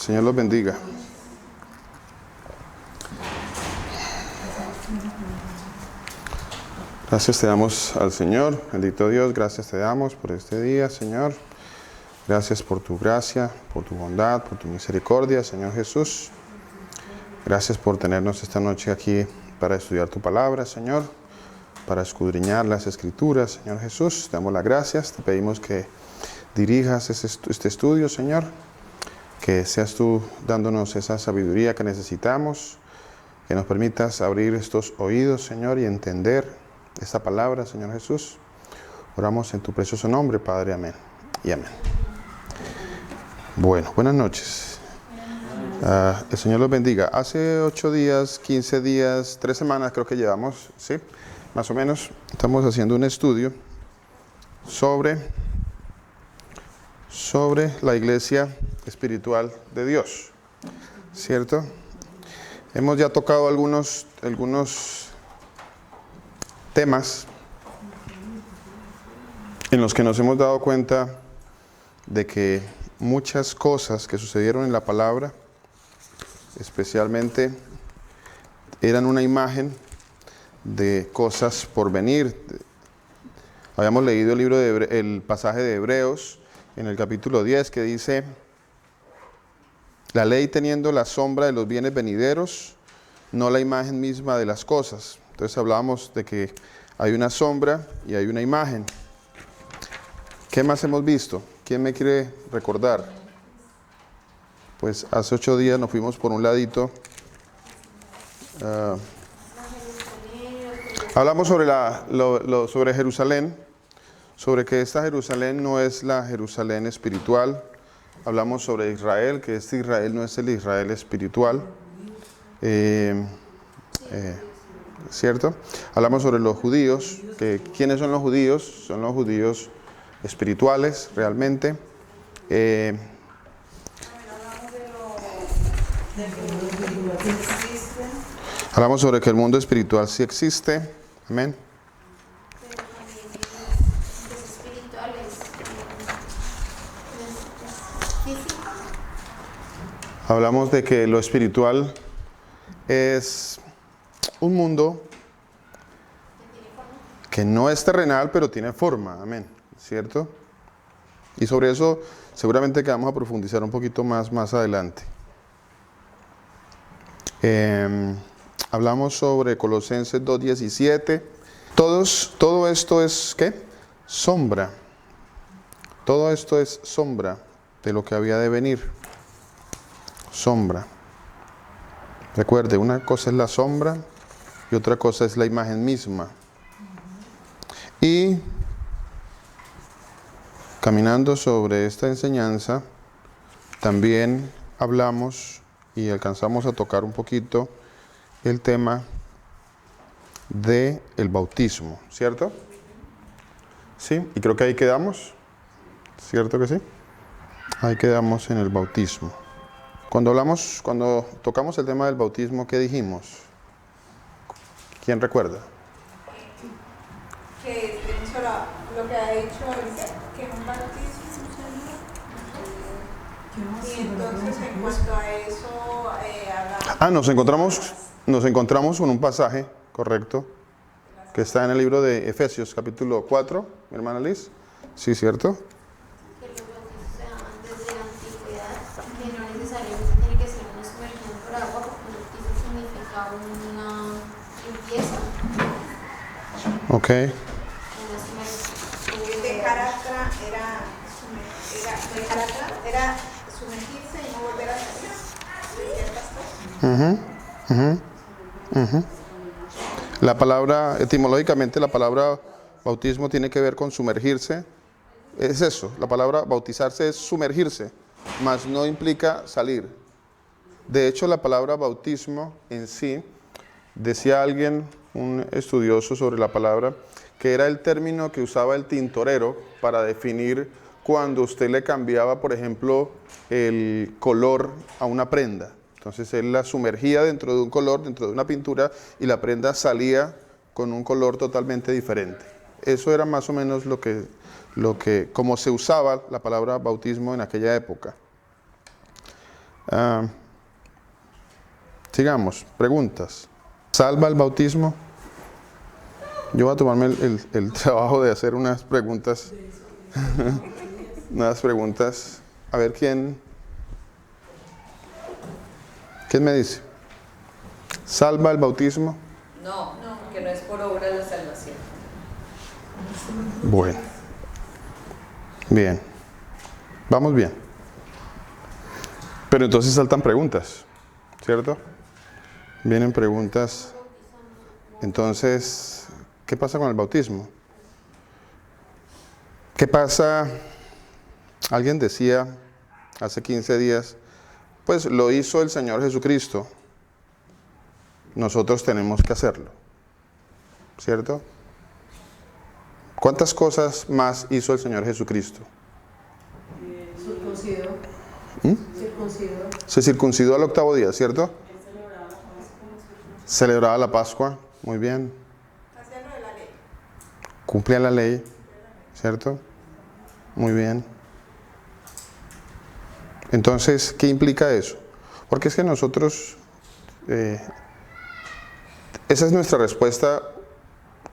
Señor los bendiga. Gracias te damos al Señor, bendito Dios, gracias te damos por este día, Señor. Gracias por tu gracia, por tu bondad, por tu misericordia, Señor Jesús. Gracias por tenernos esta noche aquí para estudiar tu palabra, Señor, para escudriñar las Escrituras, Señor Jesús. Te damos las gracias, te pedimos que dirijas este estudio, Señor, que seas tú dándonos esa sabiduría que necesitamos, que nos permitas abrir estos oídos, Señor, y entender esta palabra, Señor Jesús. Oramos en tu precioso nombre, Padre, amén y amén. Bueno, buenas noches. El Señor los bendiga. Hace 8 días, 15 días, 3 semanas creo que llevamos, ¿sí? Más o menos, estamos haciendo un estudio sobre la iglesia espiritual de Dios, ¿cierto? Hemos ya tocado algunos temas en los que nos hemos dado cuenta de que muchas cosas que sucedieron en la palabra, especialmente, eran una imagen de cosas por venir. Habíamos leído el pasaje de Hebreos en el capítulo 10 que dice: la ley teniendo la sombra de los bienes venideros, no la imagen misma de las cosas. Entonces hablábamos de que hay una sombra y hay una imagen. ¿Qué más hemos visto? ¿Quién me quiere recordar? Pues hace 8 días nos fuimos por un ladito. Hablamos sobre sobre Jerusalén, sobre que esta Jerusalén no es la Jerusalén espiritual. Hablamos sobre Israel, que este Israel no es el Israel espiritual. ¿Cierto? Hablamos sobre los judíos, que ¿quiénes son los judíos? Son los judíos espirituales, realmente. Hablamos sobre que el mundo espiritual sí existe. Amén. Hablamos de que lo espiritual es un mundo que no es terrenal, pero tiene forma, amén, ¿cierto? Y sobre eso seguramente que vamos a profundizar un poquito más adelante. Hablamos sobre Colosenses 2:17. Todo esto es, ¿qué? Sombra. Todo esto es sombra de lo que había de venir. Sombra. Recuerde, una cosa es la sombra y otra cosa es la imagen misma. Y caminando sobre esta enseñanza, también hablamos y alcanzamos a tocar un poquito el tema del bautismo, ¿cierto? Sí, y creo que ahí quedamos, ¿cierto que sí? Ahí quedamos en el bautismo. Cuando tocamos el tema del bautismo, ¿qué dijimos? ¿Quién recuerda? Que de hecho lo que ha hecho que es un bautismo. Y entonces en cuanto a eso hablamos. Nos encontramos con un pasaje, correcto, que está en el libro de Efesios, capítulo 4, mi hermana Liz. Sí, ¿cierto? Que los bautizos se daban desde la antigüedad, que no necesariamente tiene que ser una sumersión por agua, porque el bautismo significa una limpieza. Ok. Una sumersión. De Caratra era sumergirse y no volver a salir. La palabra, etimológicamente, la palabra bautismo tiene que ver con sumergirse. Es eso, la palabra bautizarse es sumergirse, mas no implica salir. De hecho, la palabra bautismo en sí, decía alguien, un estudioso sobre la palabra, que era el término que usaba el tintorero para definir cuando usted le cambiaba, por ejemplo, el color a una prenda. Entonces él la sumergía dentro de un color, dentro de una pintura, y la prenda salía con un color totalmente diferente. Eso era más o menos como se usaba la palabra bautismo en aquella época. Sigamos, preguntas. ¿Salva el bautismo? Yo voy a tomarme el trabajo de hacer unas preguntas. Unas preguntas. A ver quién me dice. ¿Salva el bautismo? No, porque no es por obra la salvación. Bueno. Bien. Vamos bien. Pero entonces saltan preguntas, ¿cierto? Vienen preguntas. Entonces, ¿qué pasa con el bautismo? ¿Qué pasa? Alguien decía hace 15 días, pues lo hizo el Señor Jesucristo. Nosotros tenemos que hacerlo, ¿cierto? ¿Cuántas cosas más hizo el Señor Jesucristo? Circuncidó. Circuncidó. Se circuncidó al 8º día, ¿cierto? Celebraba la Pascua, muy bien. Hacía lo de la ley. Cumplía la ley, ¿cierto? Muy bien. Entonces, ¿qué implica eso? Porque es que nosotros, esa es nuestra respuesta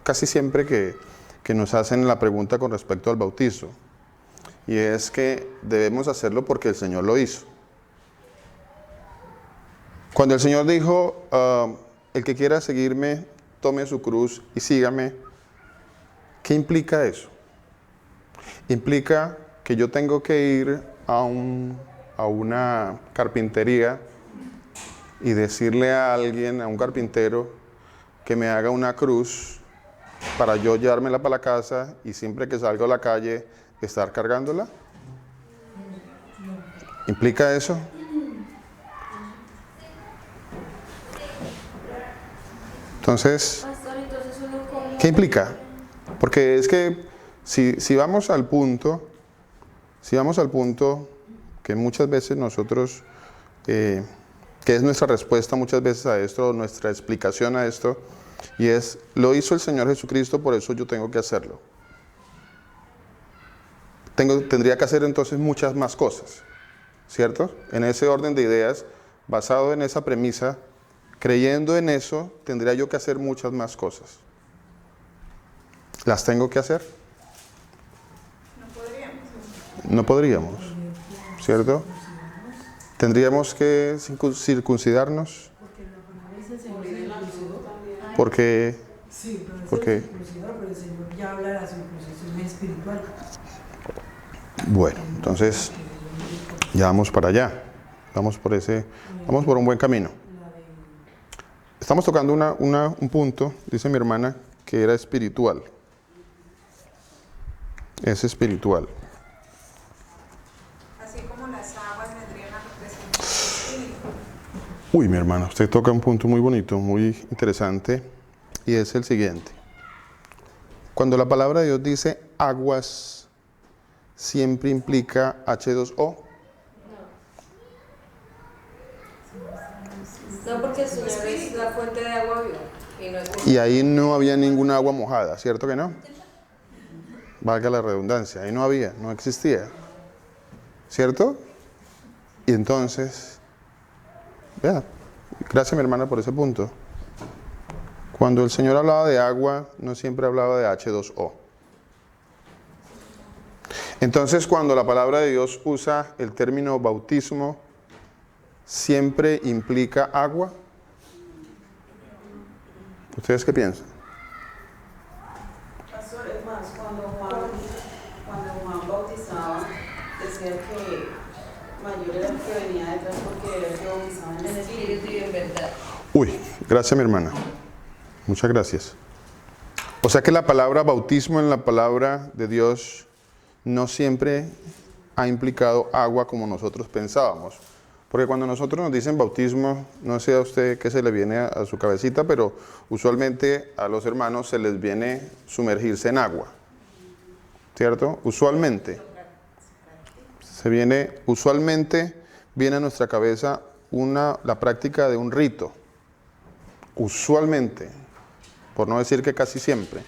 casi siempre que nos hacen la pregunta con respecto al bautizo. Y es que debemos hacerlo porque el Señor lo hizo. Cuando el Señor dijo, el que quiera seguirme, tome su cruz y sígame, ¿qué implica eso? Implica que yo tengo que ir a una carpintería y decirle a alguien, a un carpintero, que me haga una cruz para yo llevármela para la casa y siempre que salgo a la calle estar cargándola. ¿Implica eso? Entonces, ¿qué implica? Porque es que si vamos al punto que muchas veces nosotros, que es nuestra respuesta muchas veces a esto, nuestra explicación a esto, y es, lo hizo el Señor Jesucristo, por eso yo tengo que hacerlo. Tendría que hacer entonces muchas más cosas, ¿cierto? En ese orden de ideas, basado en esa premisa, creyendo en eso, tendría yo que hacer muchas más cosas. ¿Las tengo que hacer? No podríamos, ¿cierto? Tendríamos que circuncidarnos. Porque Sí, porque pero el Señor ya habla de la circuncisión espiritual. bueno, entonces ya vamos para allá. Vamos por un buen camino. Estamos tocando un punto, dice mi hermana, que era espiritual. Es espiritual. Así como las aguas vendrían a representar el espíritu. Uy, mi hermana, usted toca un punto muy bonito, muy interesante, y es el siguiente. Cuando la palabra de Dios dice aguas, siempre implica H2O. No, porque el Señor es la fuente de agua viva. Y no es Y ahí no había ninguna agua mojada, ¿cierto que no? Valga la redundancia, ahí no había, no existía. ¿Cierto? Y entonces, vea, gracias mi hermana por ese punto. Cuando el Señor hablaba de agua, no siempre hablaba de H2O. Entonces, cuando la palabra de Dios usa el término bautismo, ¿siempre implica agua? ¿Ustedes qué piensan? Pastor, es más, cuando Juan bautizaba, decía que mayor era el que venía detrás porque era el que bautizaba en en el espíritu y en verdad. Uy, gracias mi hermana. Muchas gracias. O sea que la palabra bautismo en la palabra de Dios no siempre ha implicado agua como nosotros pensábamos. Porque cuando nosotros nos dicen bautismo, no sé a usted qué se le viene a su cabecita, pero usualmente a los hermanos se les viene sumergirse en agua. ¿Cierto? Usualmente viene a nuestra cabeza la práctica de un rito. Usualmente, por no decir que casi siempre.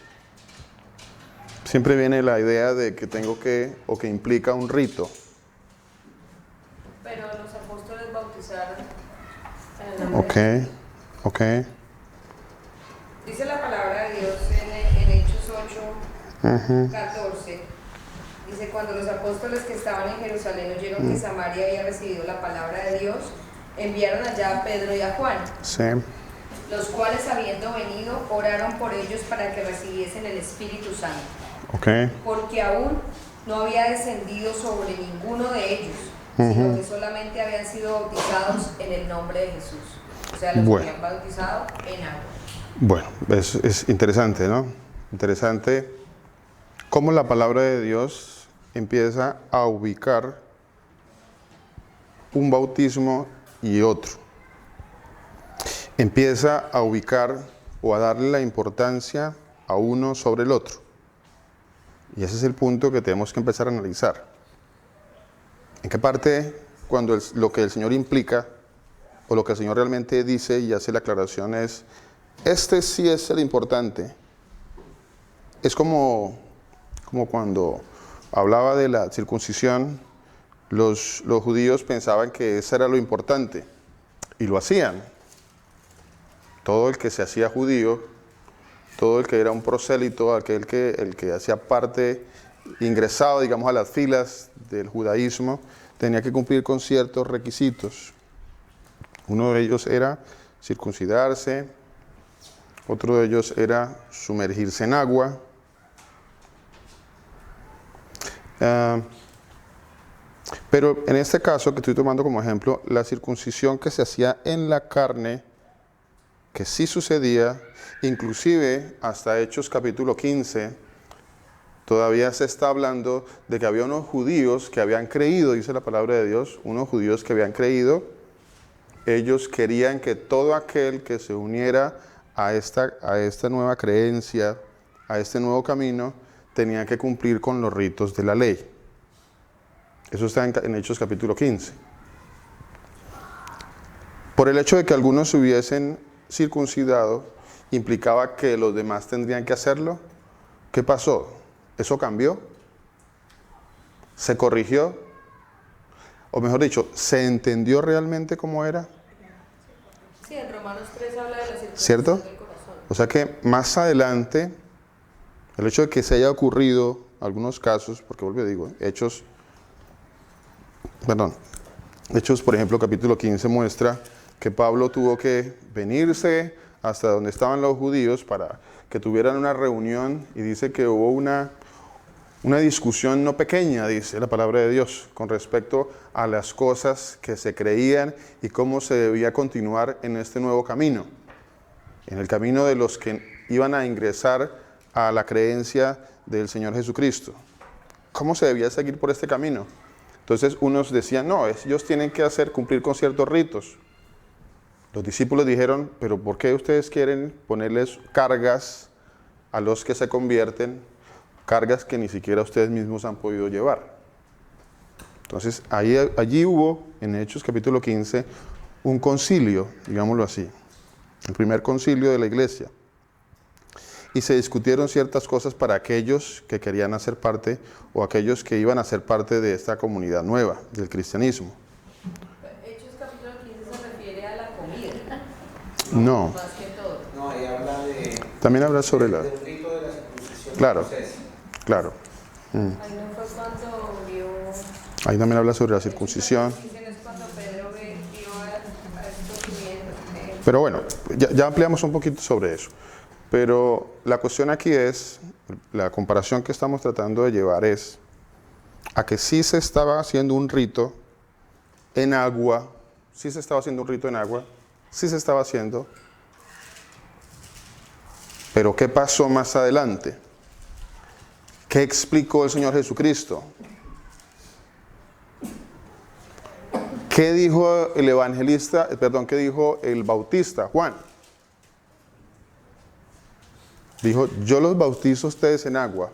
Siempre viene la idea de que tengo que, o que implica un rito. Pero los apóstoles bautizaban bautizaran. Ok, ok. Dice la palabra de Dios en Hechos 8, 14. Dice, cuando los apóstoles que estaban en Jerusalén oyeron que Samaria había recibido la palabra de Dios, enviaron allá a Pedro y a Juan, Sí, los cuales habiendo venido, oraron por ellos para que recibiesen el Espíritu Santo, ok. porque aún no había descendido sobre ninguno de ellos, sino que solamente habían sido bautizados en el nombre de Jesús. O sea, los Bueno. habían bautizado en agua. Bueno, es interesante, ¿no? Interesante cómo la palabra de Dios empieza a ubicar un bautismo y otro. Empieza a ubicar o a darle la importancia a uno sobre el otro. Y ese es el punto que tenemos que empezar a analizar. ¿En qué parte, cuando lo que el Señor implica, o lo que el Señor realmente dice y hace la aclaración es, este sí es el importante? Es como cuando hablaba de la circuncisión, los judíos pensaban que eso era lo importante, y lo hacían. Todo el que se hacía judío, todo el que era un prosélito, el que hacía parte, ingresado, digamos, a las filas del judaísmo, tenía que cumplir con ciertos requisitos. Uno de ellos era circuncidarse, otro de ellos era sumergirse en agua. Pero en este caso que estoy tomando como ejemplo, la circuncisión que se hacía en la carne, que sí sucedía, inclusive hasta Hechos capítulo 15, todavía se está hablando de que había unos judíos que habían creído, dice la palabra de Dios, unos judíos que habían creído. Ellos querían que todo aquel que se uniera a esta nueva creencia, a este nuevo camino, tenía que cumplir con los ritos de la ley. Eso está en Hechos capítulo 15. Por el hecho de que algunos se hubiesen circuncidado, implicaba que los demás tendrían que hacerlo. ¿Qué pasó? ¿Eso cambió? ¿Se corrigió? O mejor dicho, ¿se entendió realmente cómo era? Sí, en Romanos 3 habla de la circuncisión ¿Cierto? del corazón. O sea que más adelante, el hecho de que se haya ocurrido algunos casos, porque vuelvo y digo, Hechos, por ejemplo, capítulo 15 muestra que Pablo tuvo que venirse hasta donde estaban los judíos para que tuvieran una reunión, y dice que hubo una discusión no pequeña, dice la palabra de Dios, con respecto a las cosas que se creían y cómo se debía continuar en este nuevo camino, en el camino de los que iban a ingresar a la creencia del Señor Jesucristo. ¿Cómo se debía seguir por este camino? Entonces unos decían, no, ellos tienen que cumplir con ciertos ritos. Los discípulos dijeron, pero ¿por qué ustedes quieren ponerles cargas a los que se convierten? Cargas que ni siquiera ustedes mismos han podido llevar. Entonces allí hubo, en Hechos capítulo 15, un concilio, digámoslo así, el primer concilio de la iglesia. Y se discutieron ciertas cosas para aquellos que querían hacer parte, o aquellos que iban a ser parte de esta comunidad nueva, del cristianismo. Hechos capítulo 15 se refiere a la comida, No, más que todo. No, ahí habla también habla sobre la... del rito de la circuncisión. Claro. Entonces, Claro. Ahí no fue cuando vio... Ahí también habla sobre la circuncisión. Dicen es cuando Pedro vio a estos judíos. Pero bueno, ya ampliamos un poquito sobre eso. Pero la cuestión aquí es, la comparación que estamos tratando de llevar es a que sí se estaba haciendo un rito en agua, sí se estaba haciendo, pero ¿qué pasó más adelante? ¿Qué explicó el Señor Jesucristo? ¿Qué dijo el evangelista, qué dijo el bautista, Juan? Dijo, yo los bautizo a ustedes en agua,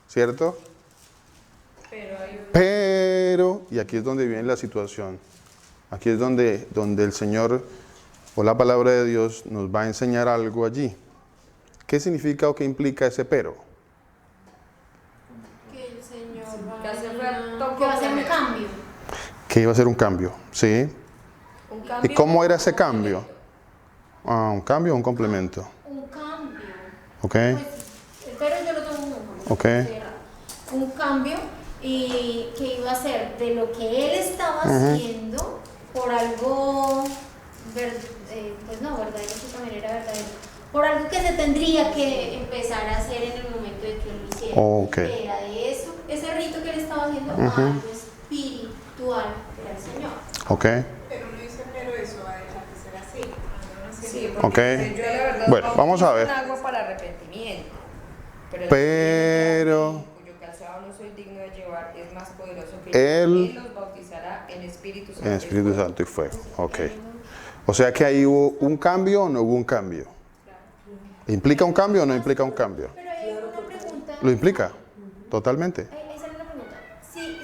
¿cierto? Pero, y aquí es donde viene la situación, aquí es donde el Señor o la palabra de Dios nos va a enseñar algo allí. ¿Qué significa o qué implica ese pero? Que el Señor Que hace que va a hacer un tremendo. cambio. Que iba a ser un cambio, ¿sí? Un ¿Y cambio cómo era o ese un cambio? complemento. ¿Un cambio o un complemento? Un cambio. ¿Ok? Pues, pero yo lo tomo un cambio. Ok. Un cambio y que iba a ser de lo que él estaba haciendo por algo, pues no, verdadero, que también era verdadero, por algo que se tendría que empezar a hacer en el momento de que él lo hiciera. Ok. Era de eso, ese rito que él estaba haciendo, algo espiritual era el Señor. ¿Ok? Pero no dice, pero eso va a dejar de ser así. Cuando uno Sí, siente- porque Ok. yo la verdad Bueno, vamos a ver. bautizo en agua para arrepentimiento. Pero, Pero- cuyo calzado no soy digno de llevar es más poderoso que yo. Él- Él los bautizará en Espíritu Santo. En Espíritu Santo y fuego. Ok. O sea que ahí hubo un cambio o no hubo un cambio. ¿Implica un cambio o no implica un cambio? Pero hay una pregunta. ¿Lo implica? Totalmente. Esa era la pregunta.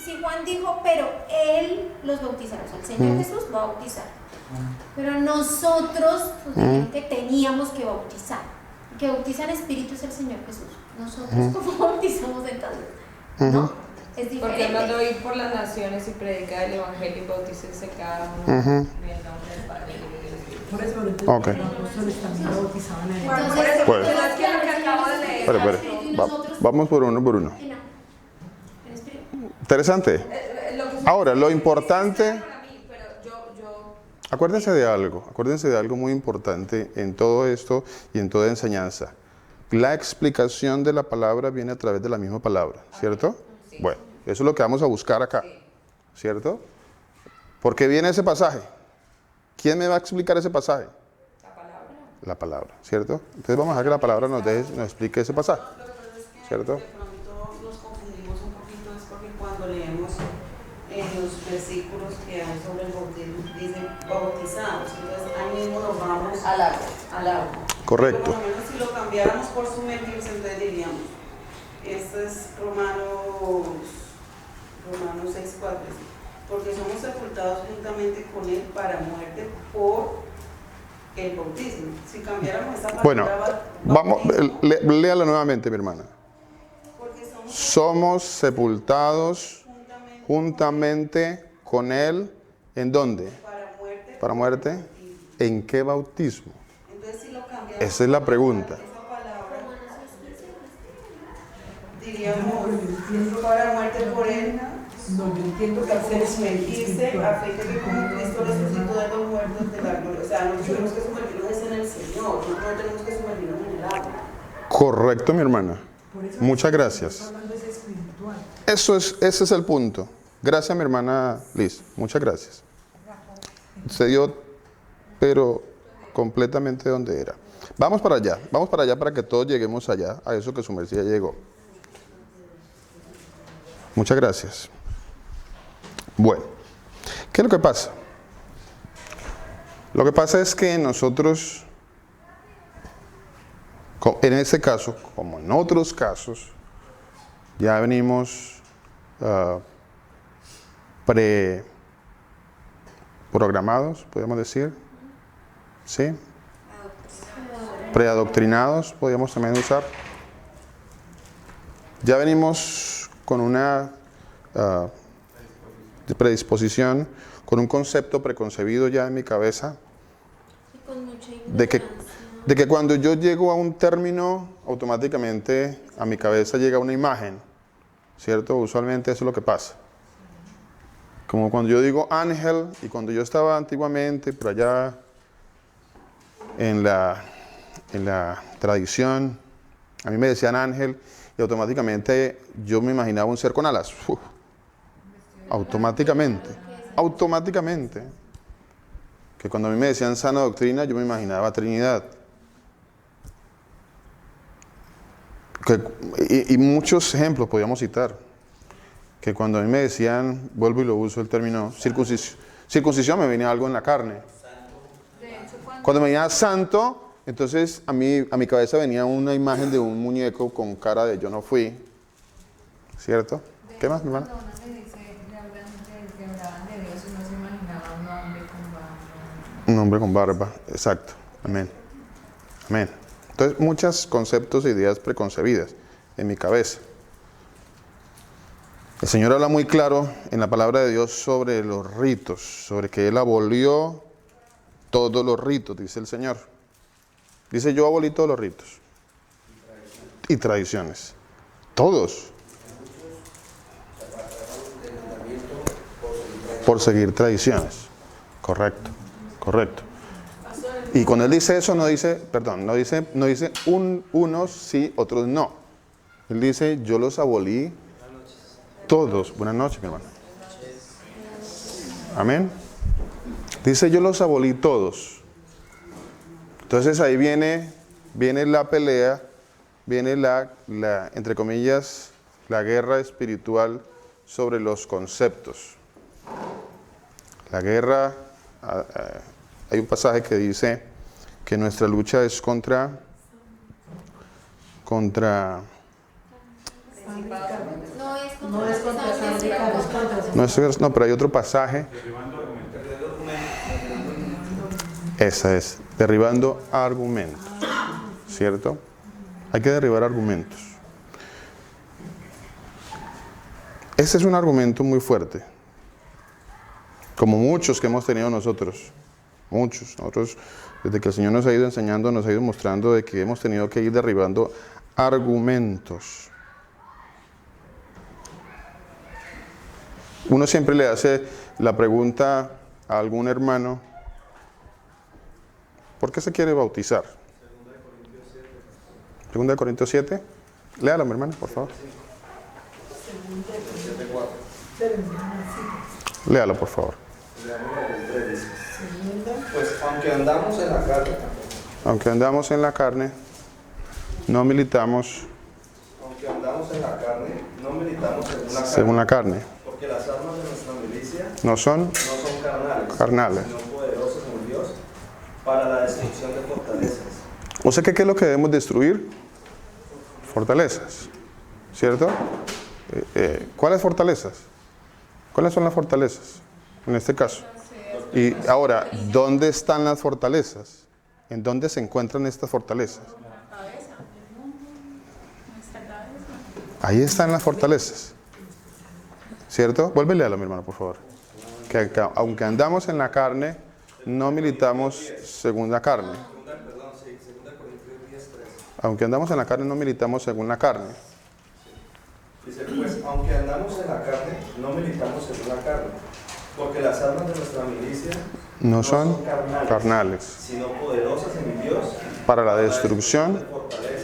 Si Juan dijo, pero él los bautizará, o sea, el Señor Jesús va a bautizar. Pero nosotros nos dijeron que teníamos que bautizar. Que bautiza en espíritu es el Señor Jesús. Nosotros, ¿cómo bautizamos entonces? ¿No? Es Porque diferente. él mandó ir por las naciones y predicar el Evangelio y bautícense cada uno en el nombre del Padre y del Espíritu. Por eso, pero entonces Ok. los apóstoles también bautizaban a él. Entonces, Por eso, Pues. pero es que lo que acabo de leer. Espera, espera. Y nosotros- Vamos por uno, por uno. En espíritu. Interesante. Lo que Ahora, lo sucede es que importante- sí, para mí, pero yo Acuérdense de algo muy importante en todo esto y en toda enseñanza. La explicación de la palabra viene a través de la misma palabra, ¿cierto? Bueno, eso es lo que vamos a buscar acá, ¿cierto? ¿Por qué viene ese pasaje? ¿Quién me va a explicar ese pasaje? La palabra, ¿cierto? Entonces vamos a dejar que la palabra nos explique ese pasaje, Lo que pasa es que ¿cierto? de pronto nos confundimos un poquito, es porque cuando leemos en los versículos que hay sobre el bautismo, dice bautizados, entonces ahí mismo nos vamos al agua. al agua. Correcto. Por lo menos si lo cambiáramos por sumergirse, entonces diríamos, esto es Romanos 6:4, porque somos sepultados juntamente con él para muerte por el bautismo. Si cambiáramos esta palabra, Bueno, vamos, bautismo, léala nuevamente, mi hermana. porque Somos sepultados juntamente juntamente con él, ¿en dónde? para muerte. Para muerte. ¿En qué bautismo? Entonces, si lo cambiamos, Esa es la pregunta. esa palabra, diríamos, para muerte por él, No, yo entiendo que porque hacer como es sumergirse a espiritual. fin de que como Cristo resucitó de los muertos de la gloria. O sea, nosotros tenemos que sumergirnos en el Señor, no tenemos que sumergirnos en el agua. Correcto, mi hermana. Por eso Muchas lo que gracias. estamos hablando es espiritual. Ese es el punto. Gracias, mi hermana Liz. Muchas gracias. Se dio, pero completamente donde era. Vamos para allá para que todos lleguemos allá, a eso que su merced ya llegó. Muchas gracias. Bueno, ¿qué es lo que pasa? Lo que pasa es que nosotros, en este caso, como en otros casos, ya venimos preprogramados, podríamos decir, ¿sí? Preadoctrinados, podríamos también usar. Ya venimos con una predisposición, con un concepto preconcebido ya en mi cabeza, Y con mucha de que cuando yo llego a un término, automáticamente a mi cabeza llega una imagen, ¿cierto? Usualmente eso es lo que pasa. Como cuando yo digo ángel, y cuando yo estaba antiguamente por allá en la tradición, a mí me decían ángel, y automáticamente yo me imaginaba un ser con alas. Uf. Automáticamente. Que cuando a mí me decían sana doctrina, yo me imaginaba Trinidad. Y muchos ejemplos podíamos citar. Que cuando a mí me decían, vuelvo y lo uso el término circuncisión, me venía algo en la carne. Cuando me venía santo, entonces a mi cabeza venía una imagen de un muñeco con cara de yo no fui. ¿Cierto? ¿Qué más, mi hermana? Cuando uno le dice, le hablaban de Dios, uno se imaginaba un hombre con barba. Un hombre con barba, exacto. Amén. Amén. Entonces, muchos conceptos e ideas preconcebidas en mi cabeza. El Señor habla muy claro en la palabra de Dios sobre los ritos, sobre que Él abolió todos los ritos, dice el Señor. Dice, yo abolí todos los ritos y tradiciones. Todos. Por seguir tradiciones. Correcto, correcto. Y cuando él dice eso, no dice unos sí, otros no. Él dice, yo los abolí todos. Buenas noches, mi hermano. Amén. Dice, yo los abolí todos. Entonces ahí viene la pelea, viene la, entre comillas, la guerra espiritual sobre los conceptos. La guerra, hay un pasaje que dice que nuestra lucha es contra No es contra sangre y carne. no, pero hay otro pasaje. Esa es, derribando argumentos, ¿cierto? Hay que derribar argumentos. Ese es un argumento muy fuerte, como muchos que hemos tenido nosotros. Nosotros, desde que el Señor nos ha ido enseñando, nos ha ido mostrando de que hemos tenido que ir derribando argumentos. Uno siempre le hace la pregunta a algún hermano, ¿por qué se quiere bautizar? 2 Corintios 7. Léala, mi hermano, por favor. Léala, por favor. Pues aunque andamos en la carne, no militamos según la carne. Porque las armas de nuestra milicia No son carnales. sino poderosas en Dios para la destrucción de fortalezas. O sea, ¿qué es lo que debemos destruir? Fortalezas, ¿cierto? ¿Cuáles fortalezas? ¿Cuáles son las fortalezas en este caso? Y ahora, ¿dónde están las fortalezas? ¿En dónde se encuentran estas fortalezas? Ahí están las fortalezas, ¿cierto? Vuélvele a mi hermano, por favor. Que aunque andamos en la carne, no militamos según la carne. Aunque andamos en la carne, no militamos según la carne. Dice, pues aunque andamos en la carne, no militamos según la carne, porque las armas de nuestra milicia No son carnales, sino poderosas en Dios para la destrucción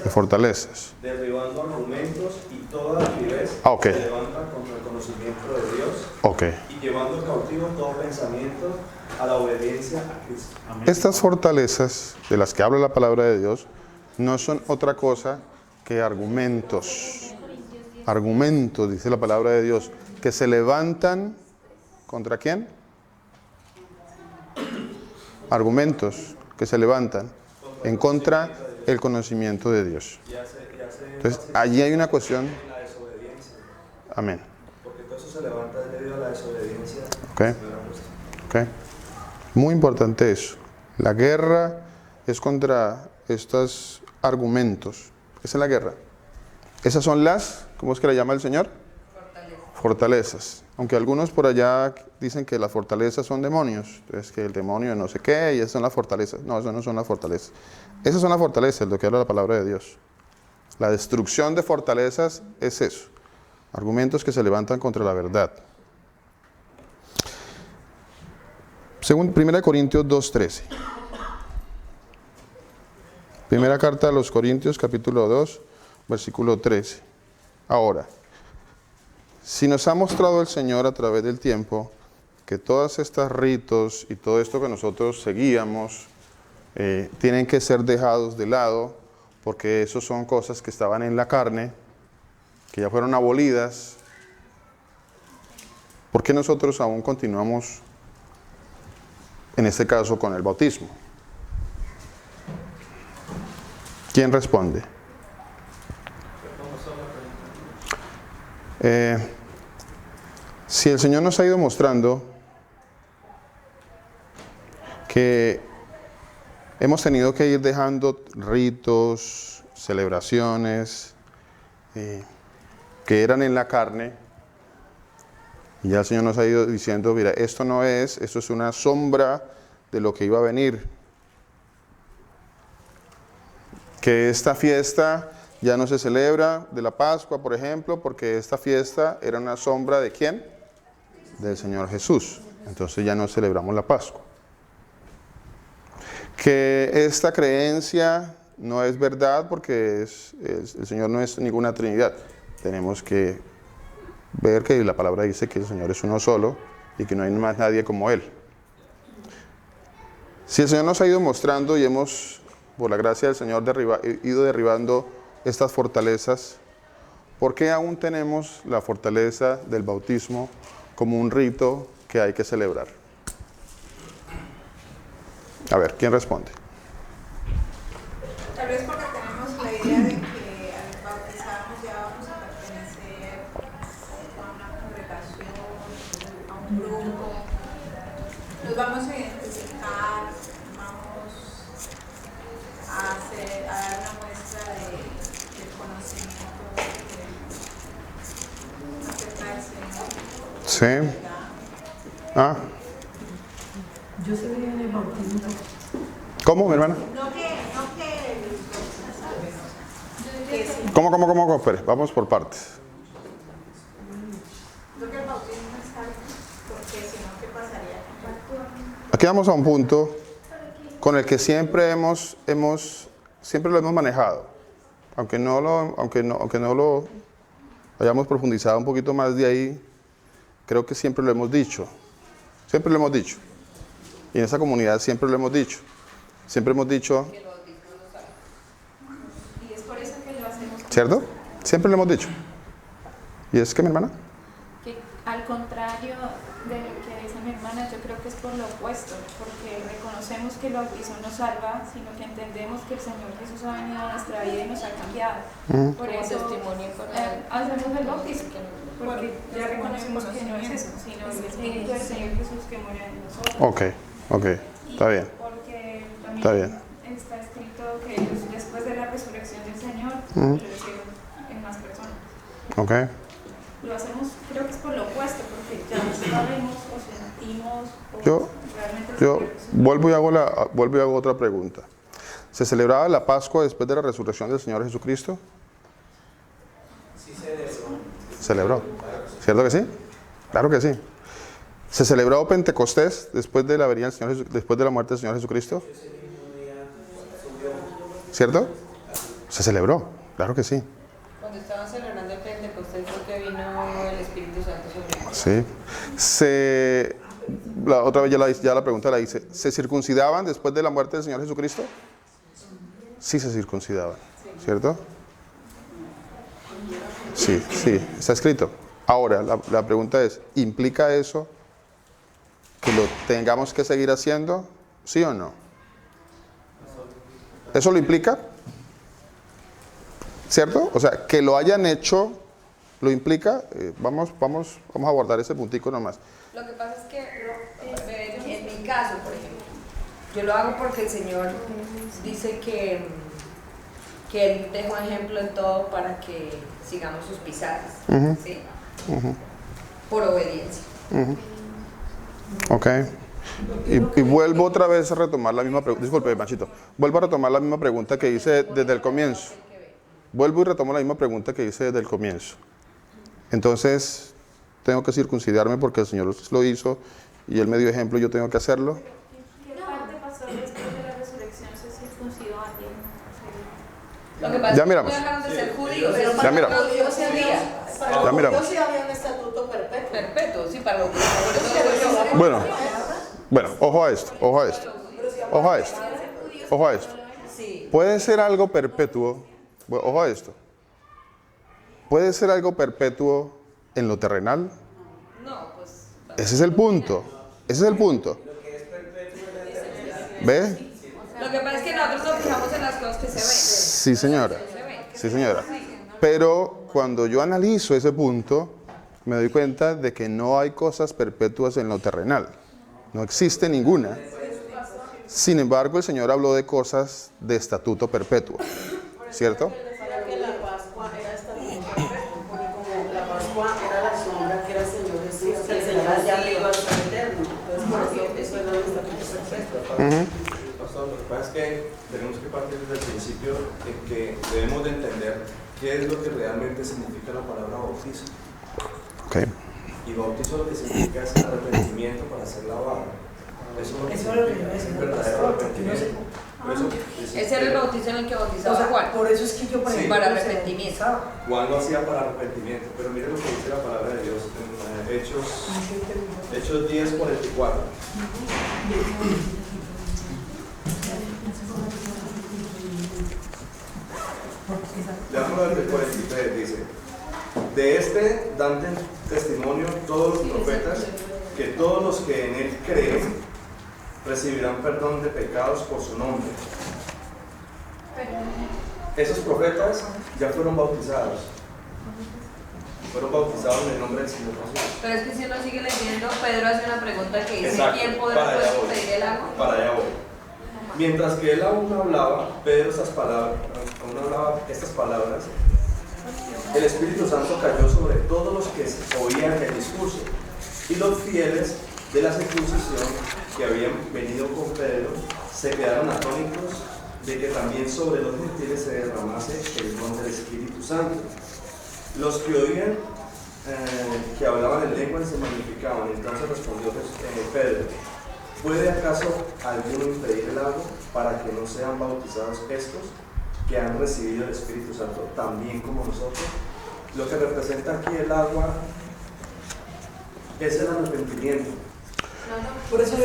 de fortalezas. derribando argumentos y toda altivez Ok. que levanta contra el conocimiento de Dios Ok. y llevando cautivo todo pensamiento a la obediencia a Cristo. Estas fortalezas de las que habla la palabra de Dios no son otra cosa que argumentos. Argumentos, dice la palabra de Dios, que se levantan ¿contra quién? Argumentos que se levantan en contra del conocimiento de Dios. Entonces, allí hay una cuestión. La desobediencia, Amén. porque todo eso se levanta debido a la desobediencia. Ok. Muy importante eso. La guerra es contra estos argumentos. Esa es la guerra. Esas son las, ¿cómo es que le llama el Señor? Fortalezas. Aunque algunos por allá dicen que las fortalezas son demonios. Entonces que el demonio no sé qué y esas son las fortalezas. No, esas no son las fortalezas. Esas son las fortalezas, lo que habla la palabra de Dios. La destrucción de fortalezas es eso. Argumentos que se levantan contra la verdad. Según 1 Corintios 2:13. Primera carta a los Corintios, capítulo 2, versículo 13. Ahora, si nos ha mostrado el Señor a través del tiempo que todas estas ritos y todo esto que nosotros seguíamos tienen que ser dejados de lado, porque eso son cosas que estaban en la carne, que ya fueron abolidas, ¿por qué nosotros aún continuamos, en este caso, con el bautismo? ¿Quién responde? Si el Señor nos ha ido mostrando que hemos tenido que ir dejando ritos, celebraciones que eran en la carne, y ya el Señor nos ha ido diciendo, mira, esto no es, esto es una sombra de lo que iba a venir. Que esta fiesta ya no se celebra de la Pascua, por ejemplo, porque esta fiesta era una sombra ¿de quién? Del Señor Jesús. Entonces ya no celebramos la Pascua. Que esta creencia no es verdad porque el Señor no es ninguna Trinidad. Tenemos que ver que la palabra dice que el Señor es uno solo y que no hay más nadie como Él. Si el Señor nos ha ido mostrando y hemos, por la gracia del Señor, ido derribando estas fortalezas, ¿por qué aún tenemos la fortaleza del bautismo como un rito que hay que celebrar? A ver, ¿quién responde? Tal vez porque tenemos la idea de que al bautizarnos ya vamos a pertenecer a una congregación, a un grupo, nos vamos a identificar, vamos a dar una muestra de conocimiento acerca del Señor. Sí. Ah, Yo sé bien el bautismo. ¿cómo, mi hermana? ¿Cómo? Espere, vamos por partes. Creo que el bautismo es algo, porque si no, ¿qué pasaría? Aquí vamos a un punto con el que siempre siempre lo hemos manejado, aunque no lo hayamos profundizado un poquito más de ahí, creo que siempre lo hemos dicho, y en esa comunidad siempre lo hemos dicho, Y es por eso que lo hacemos. ¿cierto? Siempre lo hemos dicho. ¿Y es que, mi hermana? Que al contrario de lo que dice mi hermana, yo creo que es por lo opuesto, porque reconocemos que el bautismo no salva, sino que entendemos que el Señor Jesús ha venido a nuestra vida y nos ha cambiado. Por eso hacemos el bautismo, porque ya reconocemos que no es eso, sino el Espíritu del Señor Jesús que muere en nosotros. Ok, está bien. Porque Está bien. también está escrito que ellos, después de la resurrección del Señor, lo hicieron en más personas. Ok. Lo hacemos, creo que es por lo opuesto, porque ya sabemos o sentimos o Yo realmente vuelvo y hago otra pregunta. ¿Se celebraba la Pascua después de la resurrección del Señor Jesucristo? Sí se celebró. ¿Celebró? ¿Cierto que sí? Claro que sí. ¿Se celebró Pentecostés después de la venida del Señor después de la muerte del Señor Jesucristo? ¿Cierto? Se celebró, claro que sí. Cuando estaban celebrando el Pentecostés fue que vino el Espíritu Santo sobre ellos. Sí. Otra vez ya la pregunta la hice. ¿Se circuncidaban después de la muerte del Señor Jesucristo? Sí se circuncidaban, ¿cierto? Sí, está escrito. Ahora, la pregunta es, ¿implica eso que lo tengamos que seguir haciendo? ¿Sí o no? ¿Eso lo implica? ¿Cierto? O sea, que lo hayan hecho, ¿lo implica? Vamos a abordar ese puntico nomás. Lo que pasa es que en mi caso, por ejemplo, yo lo hago porque el Señor dice que Él dejó ejemplo en todo para que sigamos sus pisadas, ¿sí? Por obediencia. Ok. Y vuelvo otra vez a retomar la misma pregunta. Disculpe, Machito. Vuelvo a retomar la misma pregunta que hice desde el comienzo. Vuelvo y retomo la misma pregunta que hice desde el comienzo. Entonces, tengo que circuncidarme porque el Señor lo hizo y Él me dio ejemplo y yo tengo que hacerlo. ¿Qué parte pasó después de la resurrección? ¿Se circuncidó alguien? Lo que pasa Ya es que miramos. no dejaron de ser judíos. Ya miramos. Los judíos se había Ya miramos. Yo sí había un estatuto perpetuo. perpetuo, sí, para los judíos. Bueno, ojo a esto. Sí. Puede ser algo perpetuo. Ojo a esto. Puede ser algo perpetuo en lo terrenal. No, pues. Ese es el punto. ¿Ve? Lo que pasa es que nosotros nos fijamos en las cosas que se ven. Sí, señora. Pero cuando yo analizo ese punto, me doy cuenta de que no hay cosas perpetuas en lo terrenal. No existe ninguna. Sin embargo, el Señor habló de cosas de estatuto perpetuo. ¿Cierto? Para que la Pascua era estatuto perpetuo, porque como la Pascua era la sombra que era el Señor Jesús, que el Señor ya le iba a ser eterno. Entonces, por eso era el estatuto perpetuo. lo que pasa es que tenemos que partir desde el principio de que debemos de entender qué es lo que realmente significa la palabra bautizo. Okay. Y bautizo lo que significa es arrepentimiento para ser lavado. Eso es lo que significa el verdadero arrepentimiento. Por eso, Ese era el bautizo en el que bautizaba Juan. Por eso es que yo, por Sí. ejemplo, Para no sé, arrepentimiento. Juan lo hacía para arrepentimiento, pero mire lo que dice la palabra de Dios en Hechos 10:44. Leámoslo desde el 43, dice: de este dan testimonio todos los profetas, que todos los que en él creen recibirán perdón de pecados por su nombre. Esos profetas ya fueron bautizados. Fueron bautizados en el nombre del Señor Jesús. Pero es que si uno sigue leyendo, Pedro hace una pregunta que dice: Exacto. ¿quién podrá Para allá voy. pedir el agua? Para allá voy. Mientras que él aún hablaba, Pedro estas palabras, el Espíritu Santo cayó sobre todos los que oían el discurso, y los fieles de la circuncisión que habían venido con Pedro se quedaron atónitos de que también sobre los gentiles se derramase el don del Espíritu Santo. Los que oían que hablaban en lenguas se magnificaban. Entonces respondió Pedro: ¿puede acaso alguno impedir el agua para que no sean bautizados estos que han recibido el Espíritu Santo también como nosotros? Lo que representa aquí el agua es el arrepentimiento. Por eso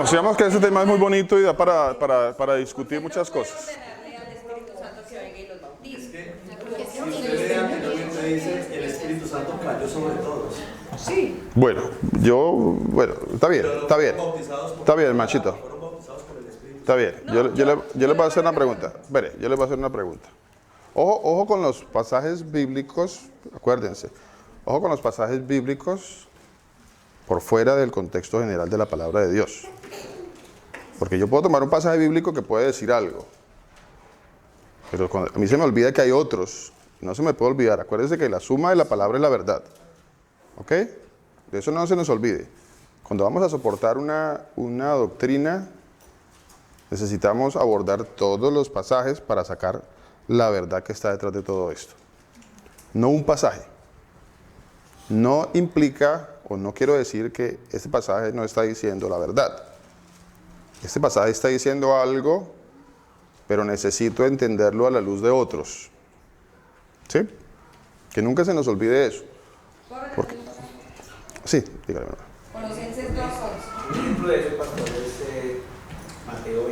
Sigamos que ese tema es muy bonito y da para discutir muchas cosas. Si usted lee anteriormente dice: el Espíritu Santo cayó sobre todos. Sí. Bueno, está bien, está bien, machito. Fueron bautizados por el Espíritu. Está bien, yo le voy a hacer una pregunta. Espere, yo le voy a hacer una pregunta. Ojo con los pasajes bíblicos, acuérdense. Ojo con los pasajes bíblicos por fuera del contexto general de la palabra de Dios. Porque yo puedo tomar un pasaje bíblico que puede decir algo, pero a mí se me olvida que hay otros. No se me puede olvidar. Acuérdense que la suma de la palabra es la verdad. ¿Ok? De eso no se nos olvide. Cuando vamos a soportar una doctrina, necesitamos abordar todos los pasajes para sacar la verdad que está detrás de todo esto. No un pasaje. No implica, o no quiero decir que este pasaje no está diciendo la verdad. Este pasaje está diciendo algo, pero necesito entenderlo a la luz de otros. ¿Sí? Que nunca se nos olvide eso. Porque, sí, dígame. Colosenses 2:11. Un ejemplo de eso, pastor, es Mateo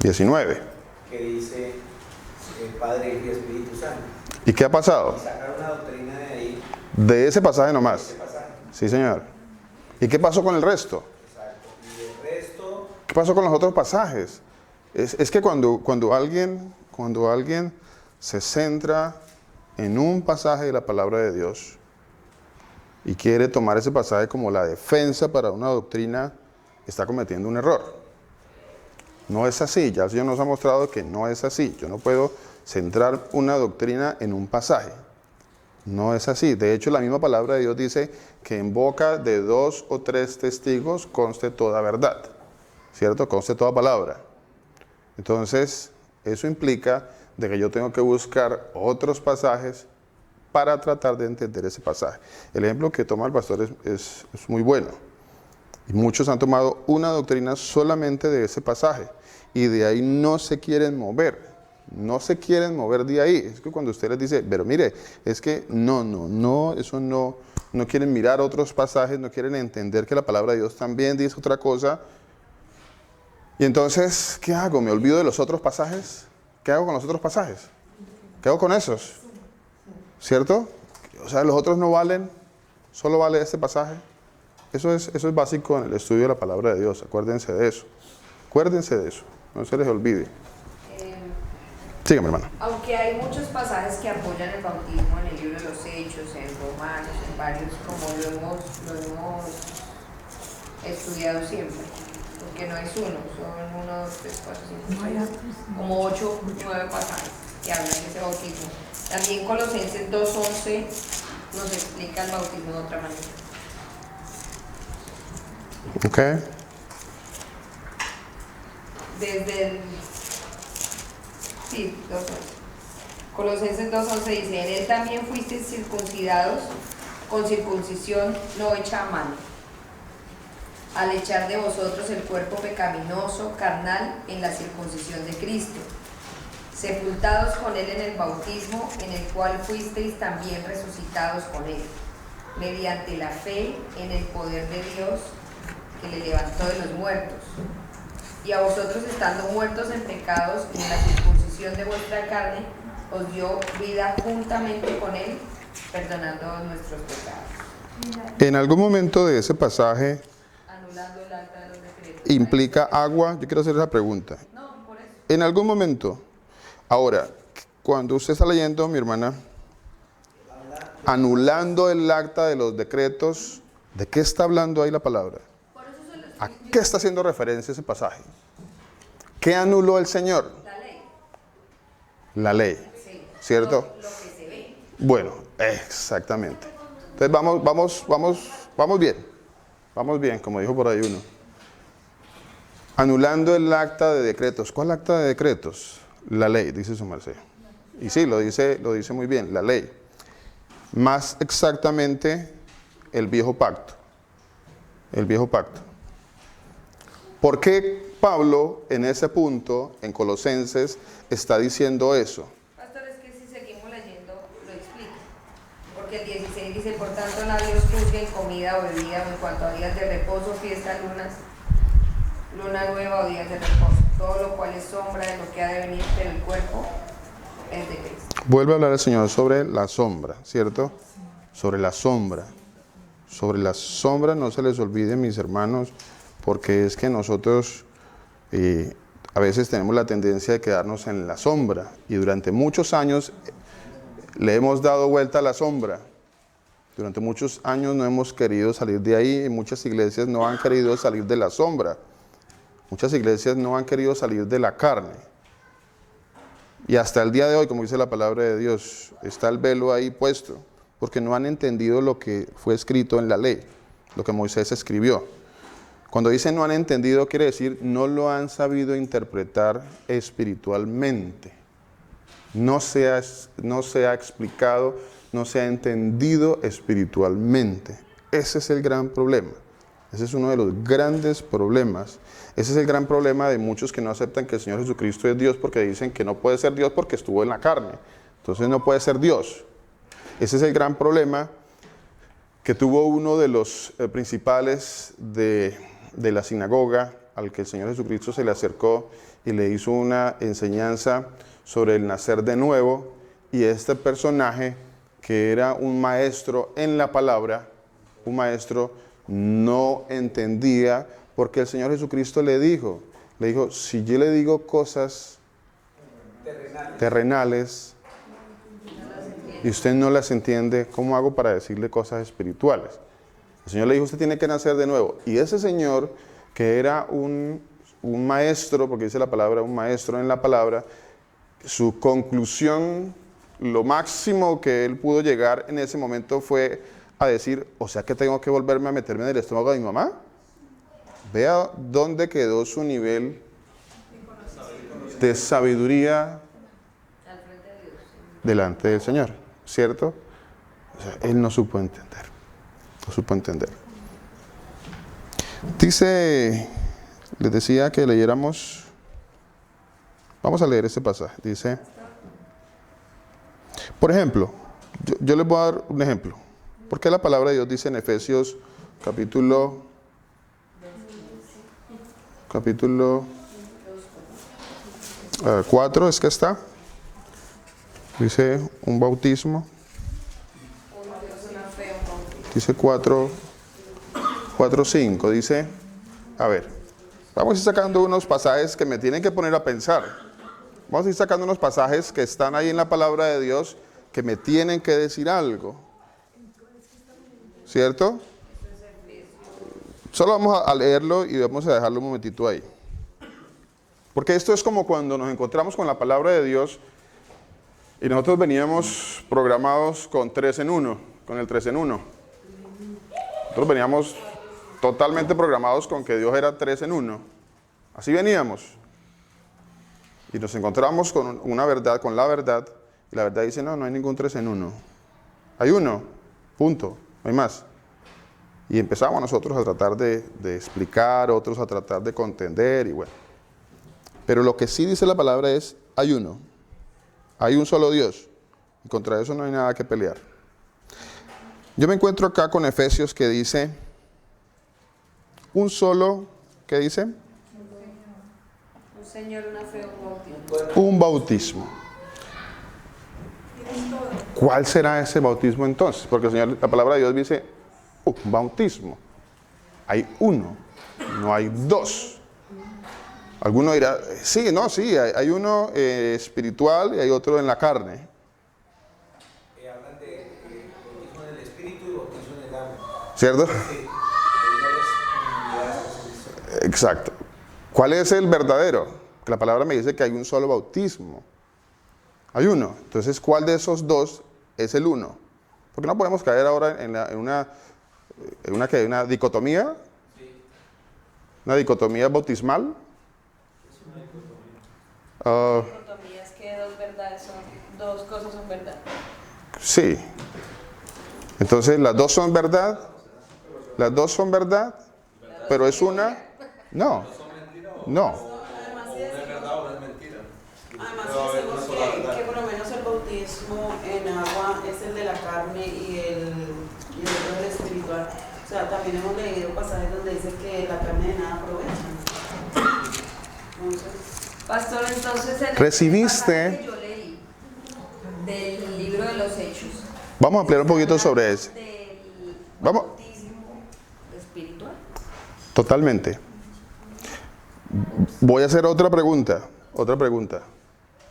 19. que dice Padre, Hijo y Espíritu Santo. ¿Y qué ha pasado? Y sacar una doctrina de ahí, De ese pasaje nomás. ese pasaje. Sí, señor. ¿Y qué pasó con el resto? Exacto. Y el resto, ¿Qué pasó con los otros pasajes? Es que cuando alguien se centra en un pasaje de la palabra de Dios y quiere tomar ese pasaje como la defensa para una doctrina, está cometiendo un error. No es así, ya el Señor nos ha mostrado que no es así. Yo no puedo centrar una doctrina en un pasaje. No es así. De hecho, la misma palabra de Dios dice que en boca de 2 o 3 testigos conste toda verdad. ¿Cierto? Conste toda palabra. Entonces, eso implica de que yo tengo que buscar otros pasajes para tratar de entender ese pasaje. El ejemplo que toma el pastor es muy bueno. Y muchos han tomado una doctrina solamente de ese pasaje y de ahí no se quieren mover. No se quieren mover de ahí. Es que cuando usted les dice, pero mire, es que no quieren mirar otros pasajes, no quieren entender que la palabra de Dios también dice otra cosa. Y entonces, ¿qué hago? ¿Me olvido de los otros pasajes? ¿Qué hago con los otros pasajes? ¿Qué hago con esos? ¿Cierto? O sea, los otros no valen, solo vale este pasaje. Eso es básico en el estudio de la palabra de Dios. Acuérdense de eso. Acuérdense de eso. No se les olvide. Sígame, hermano. Aunque hay muchos pasajes que apoyan el bautismo en el libro de los Hechos, en Romanos, en varios, como lo hemos estudiado siempre, porque no es uno, son 1, 2, 3, 4, 5, 6, como 8, 9 pasajes que hablan de ese bautismo. También Colosenses 2:11 nos explica el bautismo de otra manera. Ok. desde el... Sí, 2:11. Colosenses 2:11 dice, en él también fuisteis circuncidados con circuncisión no hecha a mano, al echar de vosotros el cuerpo pecaminoso, carnal, en la circuncisión de Cristo, sepultados con él en el bautismo, en el cual fuisteis también resucitados con él, mediante la fe en el poder de Dios que le levantó de los muertos. Y a vosotros, estando muertos en pecados y en la circuncisión de vuestra carne, os dio vida juntamente con él, perdonando nuestros pecados. En algún momento de ese pasaje Anulando el acta de los decretos. implica agua. Yo quiero hacer esa pregunta. No, por eso. En algún momento. Ahora, cuando usted está leyendo, mi hermana, anulando el acta de los decretos, ¿de qué está hablando ahí la palabra? ¿A qué está haciendo referencia ese pasaje? ¿Qué anuló el Señor? La ley. La ley, Sí. ¿cierto? Lo que se ve. Bueno, exactamente. Entonces vamos bien. Vamos bien, como dijo por ahí uno. Anulando el acta de decretos. ¿Cuál acta de decretos? La ley, dice su merced. Y sí, lo dice muy bien, la ley. Más exactamente, el viejo pacto. El viejo pacto. ¿Por qué Pablo en ese punto, en Colosenses, está diciendo eso? Pastor, es que si seguimos leyendo, lo explica. Porque el 16 dice, por tanto nadie os juzgue en comida o bebida o en cuanto a días de reposo, fiestas, luna nueva o días de reposo. Todo lo cual es sombra de lo que ha de venir, pero el cuerpo es de Cristo. Vuelve a hablar el Señor sobre la sombra, ¿cierto? Sobre la sombra. Sobre la sombra no se les olvide, mis hermanos, porque es que nosotros a veces tenemos la tendencia de quedarnos en la sombra y durante muchos años le hemos dado vuelta a la sombra. Durante muchos años no hemos querido salir de ahí y muchas iglesias no han querido salir de la sombra. Muchas iglesias no han querido salir de la carne. Y hasta el día de hoy, como dice la palabra de Dios, está el velo ahí puesto, porque no han entendido lo que fue escrito en la ley, lo que Moisés escribió. Cuando dice no han entendido, quiere decir no lo han sabido interpretar espiritualmente. No se ha explicado, no se ha entendido espiritualmente. Ese es el gran problema. Ese es uno de los grandes problemas. Ese es el gran problema de muchos que no aceptan que el Señor Jesucristo es Dios porque dicen que no puede ser Dios porque estuvo en la carne. Entonces no puede ser Dios. Ese es el gran problema que tuvo uno de los principales de la sinagoga al que el Señor Jesucristo se le acercó y le hizo una enseñanza sobre el nacer de nuevo. Y este personaje, que era un maestro en la palabra, un maestro, no entendía, porque el Señor Jesucristo le dijo, si yo le digo cosas terrenales y usted no las entiende, ¿cómo hago para decirle cosas espirituales? El Señor le dijo, usted tiene que nacer de nuevo. Y ese señor, que era un maestro, porque dice la palabra, un maestro en la palabra, su conclusión, lo máximo que él pudo llegar en ese momento fue a decir, o sea que tengo que volverme a meterme en el estómago de mi mamá. Vea dónde quedó su nivel de sabiduría delante del Señor, ¿cierto? O sea, él no supo entender, no supo entender. Dice, les decía que leyéramos, vamos a leer este pasaje, dice, por ejemplo, yo les voy a dar un ejemplo. ¿Por qué la palabra de Dios dice en Efesios capítulo 4, es que está? Dice un bautismo. Dice 4:5, dice, a ver, vamos a ir sacando unos pasajes que me tienen que poner a pensar. Vamos a ir sacando unos pasajes que están ahí en la palabra de Dios que me tienen que decir algo. ¿Cierto? Solo vamos a leerlo y vamos a dejarlo un momentito ahí. Porque esto es como cuando nos encontramos con la palabra de Dios y nosotros veníamos programados con 3 en 1, con el 3 en 1. Nosotros veníamos totalmente programados con que Dios era 3 en 1. Así veníamos. Y nos encontramos con una verdad, con la verdad, y la verdad dice, no, no hay ningún 3 en 1. Hay uno, punto, no hay más. Y empezamos nosotros a tratar de explicar, otros a tratar de contender, y bueno. Pero lo que sí dice la palabra es, hay uno, hay un solo Dios, y contra eso no hay nada que pelear. Yo me encuentro acá con Efesios que dice, un solo, ¿qué dice? Un Señor, una fe, un bautismo. Un bautismo. ¿Cuál será ese bautismo entonces? Porque el Señor, la palabra de Dios dice, un bautismo. Hay uno, no hay dos. Alguno dirá, sí, no, sí, hay uno espiritual y hay otro en la carne. Hablan de bautismo en el espíritu y bautismo en el agua. ¿Cierto? Sí. Exacto. ¿Cuál es el verdadero? Que la palabra me dice que hay un solo bautismo. Hay uno. Entonces, ¿cuál de esos dos es el uno? Porque no podemos caer ahora en una dicotomía. Una dicotomía bautismal. La dicotomía es que dos cosas son verdad. Sí. Entonces, las dos son verdad. Las dos son verdad. Pero es una. No. No. Además, si decimos que por lo menos el bautismo en agua es el de la carne y el otro es el espiritual. O sea, también hemos leído pasajes donde dice que la carne de nada aprovecha. Entonces, Pastor, entonces en Recibiste. el pasaje que yo leí del libro de los Hechos. Vamos a ampliar un poquito sobre eso. Del Vamos. bautismo espiritual. Totalmente. Voy a hacer otra pregunta.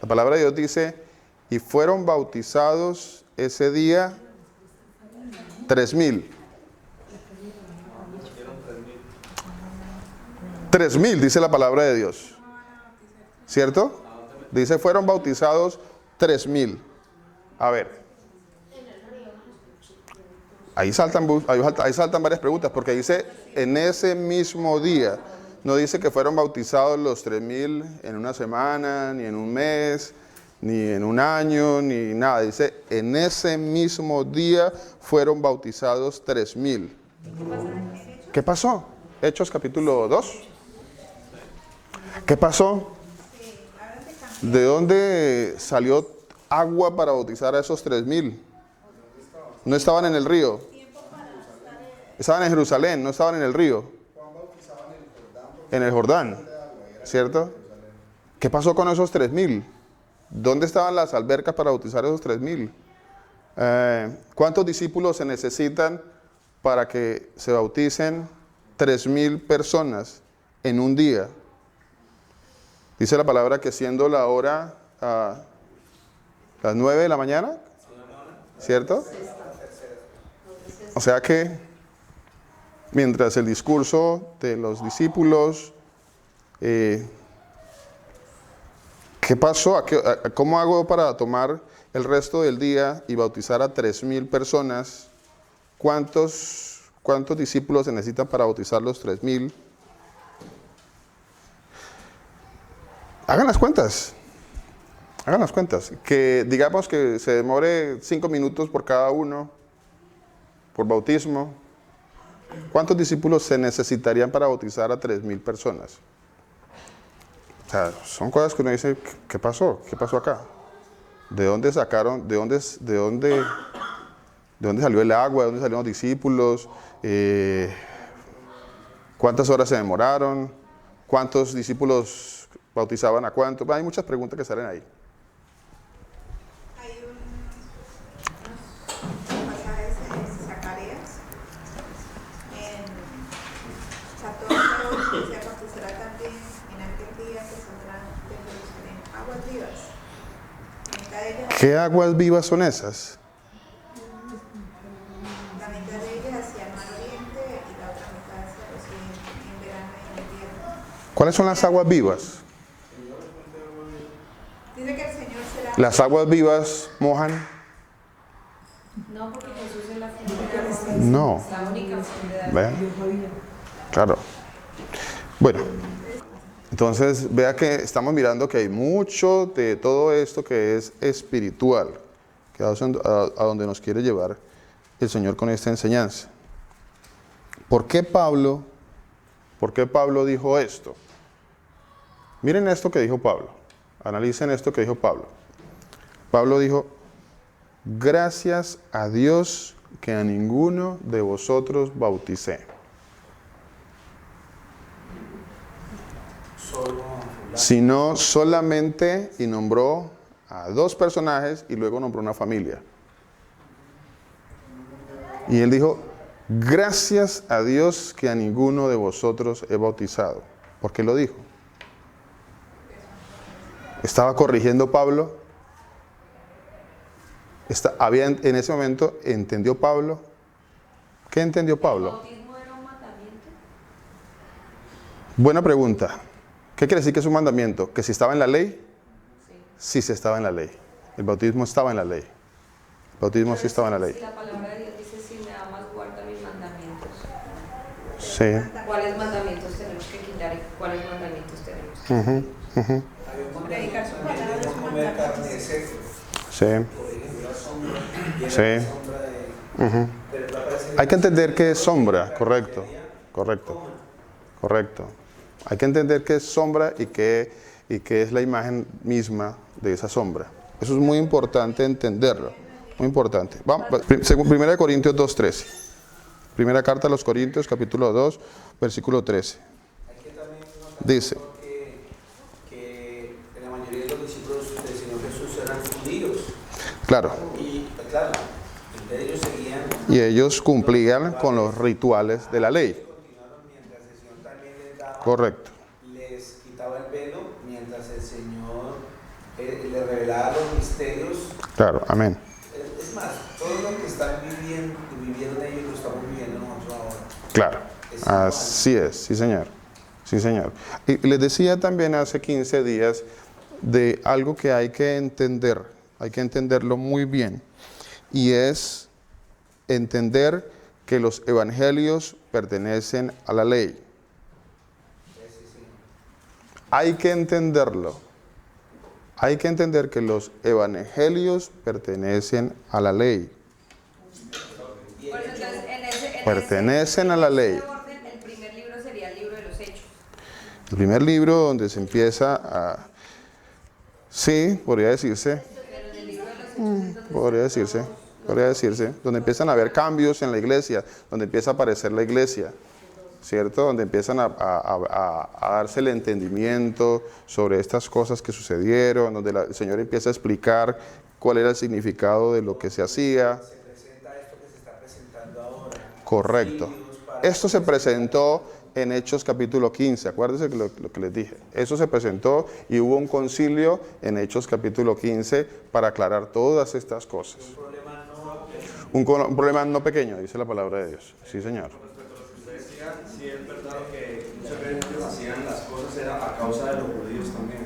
La palabra de Dios dice, y fueron bautizados ese día 3,000. 3,000 dice la palabra de Dios. ¿Cierto? Dice, fueron bautizados 3,000. A ver. Ahí saltan varias preguntas, porque dice, en ese mismo día. No dice que fueron bautizados los 3,000 en una semana, ni en un mes, ni en un año, ni nada. Dice, en ese mismo día fueron bautizados 3,000. ¿Qué pasó? Hechos capítulo 2. ¿Qué pasó? ¿De dónde salió agua para bautizar a esos 3,000? No estaban en el río. Estaban en Jerusalén, no estaban en el río. En el Jordán, ¿cierto? ¿Qué pasó con esos 3,000? ¿Dónde estaban las albercas para bautizar esos 3,000? ¿Cuántos discípulos se necesitan para que se bauticen 3,000 personas en un día? Dice la palabra que siendo la hora las 9 de la mañana, ¿cierto? O sea que mientras el discurso de los discípulos, ¿qué pasó? ¿Cómo hago para tomar el resto del día y bautizar a 3,000 personas? ¿Cuántos discípulos se necesitan para bautizar los 3,000? Hagan las cuentas. Que digamos que se demore 5 minutos por cada uno, por bautismo. ¿Cuántos discípulos se necesitarían para bautizar a 3,000 personas? O sea, son cosas que uno dice, ¿qué pasó? ¿Qué pasó acá? ¿De dónde sacaron? ¿De dónde salió el agua? ¿De dónde salieron los discípulos? ¿Cuántas horas se demoraron? ¿Cuántos discípulos bautizaban a cuánto? Hay muchas preguntas que salen ahí. Hay unos pasajes en Zacarías, en 14, dice, acontecerá también en aquel día que saldrán de Jerusalén aguas vivas. La mitad de ellas, ¿Qué aguas vivas son esas? la mitad de ellas hacia el mar oriente y la otra mitad hacia el occidente, en verano y en invierno. ¿Cuáles son las aguas vivas? Dice que el Señor será... ¿Las aguas vivas mojan? No, porque Jesús es la fuente. No. La única fuente de agua. ¿Vean? Claro. Bueno, Entonces, vea que estamos mirando que hay mucho de todo esto que es espiritual, que es a donde nos quiere llevar el Señor con esta enseñanza. ¿Por qué Pablo dijo esto? Miren esto que dijo Pablo. Analicen esto que dijo Pablo. Pablo dijo, gracias a Dios que a ninguno de vosotros bauticé. Sino solamente, y nombró a 2 personajes y luego nombró una familia. Y él dijo, gracias a Dios que a ninguno de vosotros he bautizado. ¿Por qué lo dijo? ¿Estaba corrigiendo Pablo? En ese momento, ¿entendió Pablo? ¿Qué entendió Pablo? ¿El bautismo era un mandamiento? Buena pregunta. ¿Qué quiere decir que es un mandamiento? ¿Que si estaba en la ley? Sí, se estaba en la ley. El bautismo estaba en la ley. El bautismo sí estaba en la ley. Si la palabra de Dios dice, si me amas, guarda mis mandamientos. Sí. ¿Cuáles mandamientos tenemos que quitar y cuáles mandamientos tenemos que quitar? Predicar su palabra es un comer mandamiento. carne de cerdo. Sí. Por ejemplo, la sombra. Y Sí. era la sombra de... Pero no aparece- Hay que entender qué es sombra, correcto. Hay que entender qué es sombra y qué es la imagen misma de esa sombra. Eso es muy importante entenderlo, muy importante. Vamos, según 1 Corintios 2:13. Primera carta a los Corintios, capítulo 2, versículo 13. Dice, que la mayoría de los discípulos del Señor Jesús eran judíos. claro, Y claro, entonces ellos seguían. y ellos cumplían con los rituales de la ley. Continuaron mientras el Señor también les daba. Correcto. Les quitaba el velo mientras el Señor les revelaba los misterios. Claro, amén. Es más, todo lo que están viviendo ellos lo estamos viviendo nosotros ahora. Claro, así es, sí señor. Sí señor. Y les decía también hace 15 días de algo que hay que entenderlo muy bien, y es entender que los evangelios pertenecen a la ley. Hay que entenderlo. Hay que entender que los evangelios pertenecen a la ley. Pues entonces, Pertenecen a la ley. orden, el primer libro sería el libro de los Hechos. El primer libro donde se empieza a... Sí, podría decirse. Pero en el libro de los Hechos es donde Podría decirse. Donde empiezan a haber cambios en la iglesia, donde empieza a aparecer la iglesia, ¿cierto? Donde empiezan a darse el entendimiento sobre estas cosas que sucedieron, donde el Señor empieza a explicar cuál era el significado de lo que se hacía. Se presenta esto que se está presentando ahora. Correcto. Esto se presentó en Hechos capítulo 15, acuérdense que lo que les dije. Eso se presentó y hubo un concilio en Hechos capítulo 15 para aclarar todas estas cosas. Un problema no pequeño, dice la palabra de Dios. Sí, Señor. Respecto a lo que usted decía, sí es verdad que muchas veces hacían las cosas era a causa de los judíos también.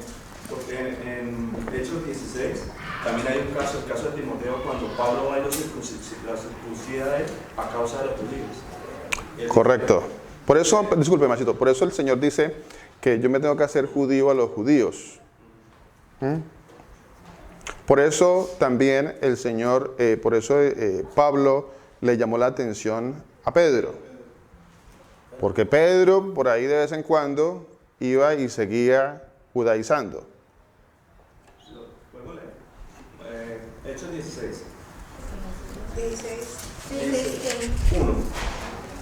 Porque en Hechos 16 también hay un caso, el caso de Timoteo, cuando Pablo va y la circuncida a él a causa de los judíos. Correcto. Por eso, disculpe, Machito, por eso el Señor dice que yo me tengo que hacer judío a los judíos. Por eso también el Señor, Pablo le llamó la atención a Pedro. Porque Pedro, por ahí de vez en cuando, iba y seguía judaizando. ¿Podemos leer? Hechos 16. 1.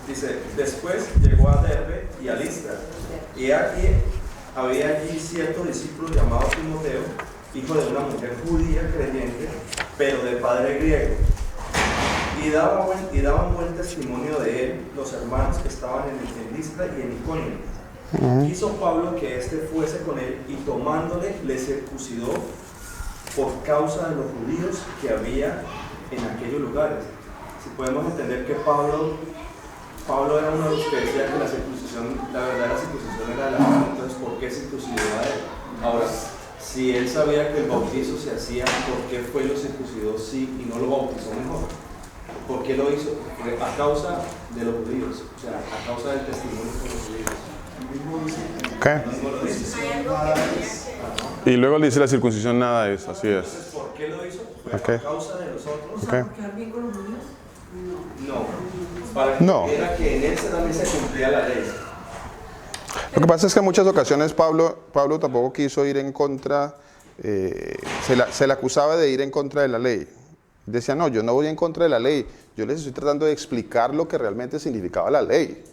Dice, después llegó a Derbe y a Listra, y aquí había allí cierto discípulo llamado Timoteo, hijo de una mujer judía creyente, pero de padre griego, y daban buen testimonio de él los hermanos que estaban en Listra y en Iconio. Quiso Pablo que éste fuese con él, y tomándole le circuncidó por causa de los judíos que había en aquellos lugares. Si podemos entender que Pablo era uno de los que decía que la circuncisión, la verdadera circuncisión era de la carne, entonces ¿por qué circuncidó a él? Ahora, si él sabía que el bautizo se hacía, ¿por qué fue y lo circuncidó sí y no lo bautizó mejor? ¿Por qué lo hizo? Porque a causa de los judíos, o sea, a causa del testimonio de los judíos. ¿Qué? No lo dice. nada es. Y luego le dice la circuncisión nada es, así es. Entonces, ¿por qué lo hizo? Fue Ok. por causa de nosotros. Ok. ¿Por quedar bien con los judíos? No. Para que No. viera que en él también se cumplía la ley. Lo que pasa es que en muchas ocasiones Pablo tampoco quiso ir en contra, se le acusaba de ir en contra de la ley. Decía, no, yo no voy en contra de la ley, yo les estoy tratando de explicar lo que realmente significaba la ley.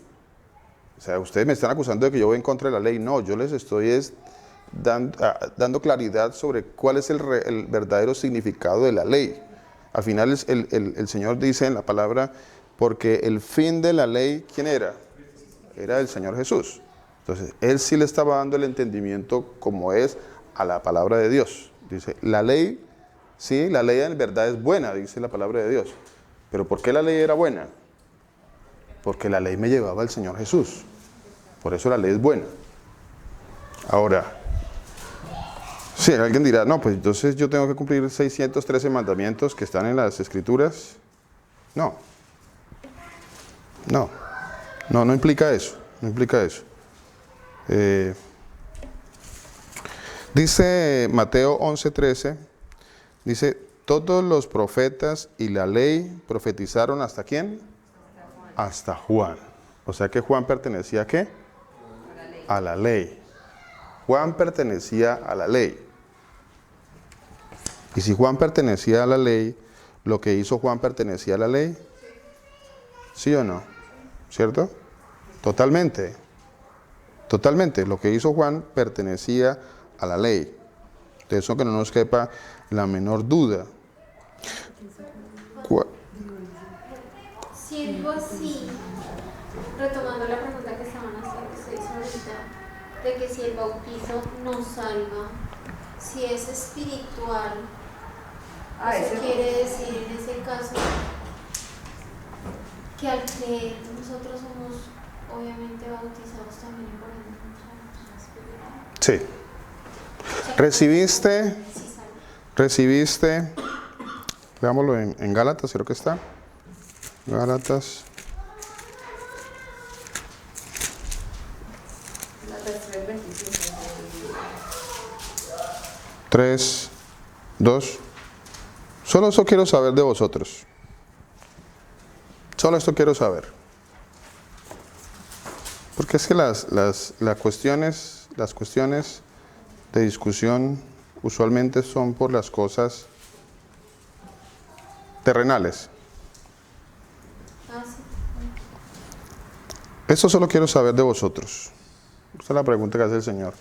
O sea, ustedes me están acusando de que yo voy en contra de la ley. No, yo les estoy dando claridad sobre cuál es el verdadero significado de la ley. Al final el Señor dice en la palabra, porque el fin de la ley, ¿quién era? Era el Señor Jesús. Entonces, Él sí le estaba dando el entendimiento como es a la palabra de Dios. Dice, la ley, sí, la ley en verdad es buena, dice la palabra de Dios. Pero ¿por qué la ley era buena? Porque la ley me llevaba al Señor Jesús. Por eso la ley es buena. Ahora, sí, alguien dirá, no, pues entonces yo tengo que cumplir 613 mandamientos que están en las Escrituras. No. No implica eso. No implica eso. Dice Mateo 11:13, dice, todos los profetas y la ley profetizaron ¿hasta quién? Hasta Juan. O sea que Juan pertenecía ¿a qué? A la ley. Juan pertenecía a la ley. Y si Juan pertenecía a la ley, lo que hizo Juan pertenecía a la ley. ¿Sí o no? ¿Cierto? Totalmente. Totalmente. Lo que hizo Juan pertenecía a la ley. De eso que no nos quepa la menor duda. Siendo así, retomando la pregunta que estaban haciendo ustedes ahorita, de que si el bautizo nos salva, si es espiritual, eso quiere decir en ese caso que al que nosotros somos obviamente bautizados también por el espiritual. Sí. Recibiste, veámoslo en Gálatas, creo que está. Gálatas. 3, 2. Solo eso quiero saber de vosotros. Solo esto quiero saber. Porque es que las cuestiones de discusión usualmente son por las cosas terrenales. Esto solo quiero saber de vosotros. Esta es la pregunta que hace el Señor.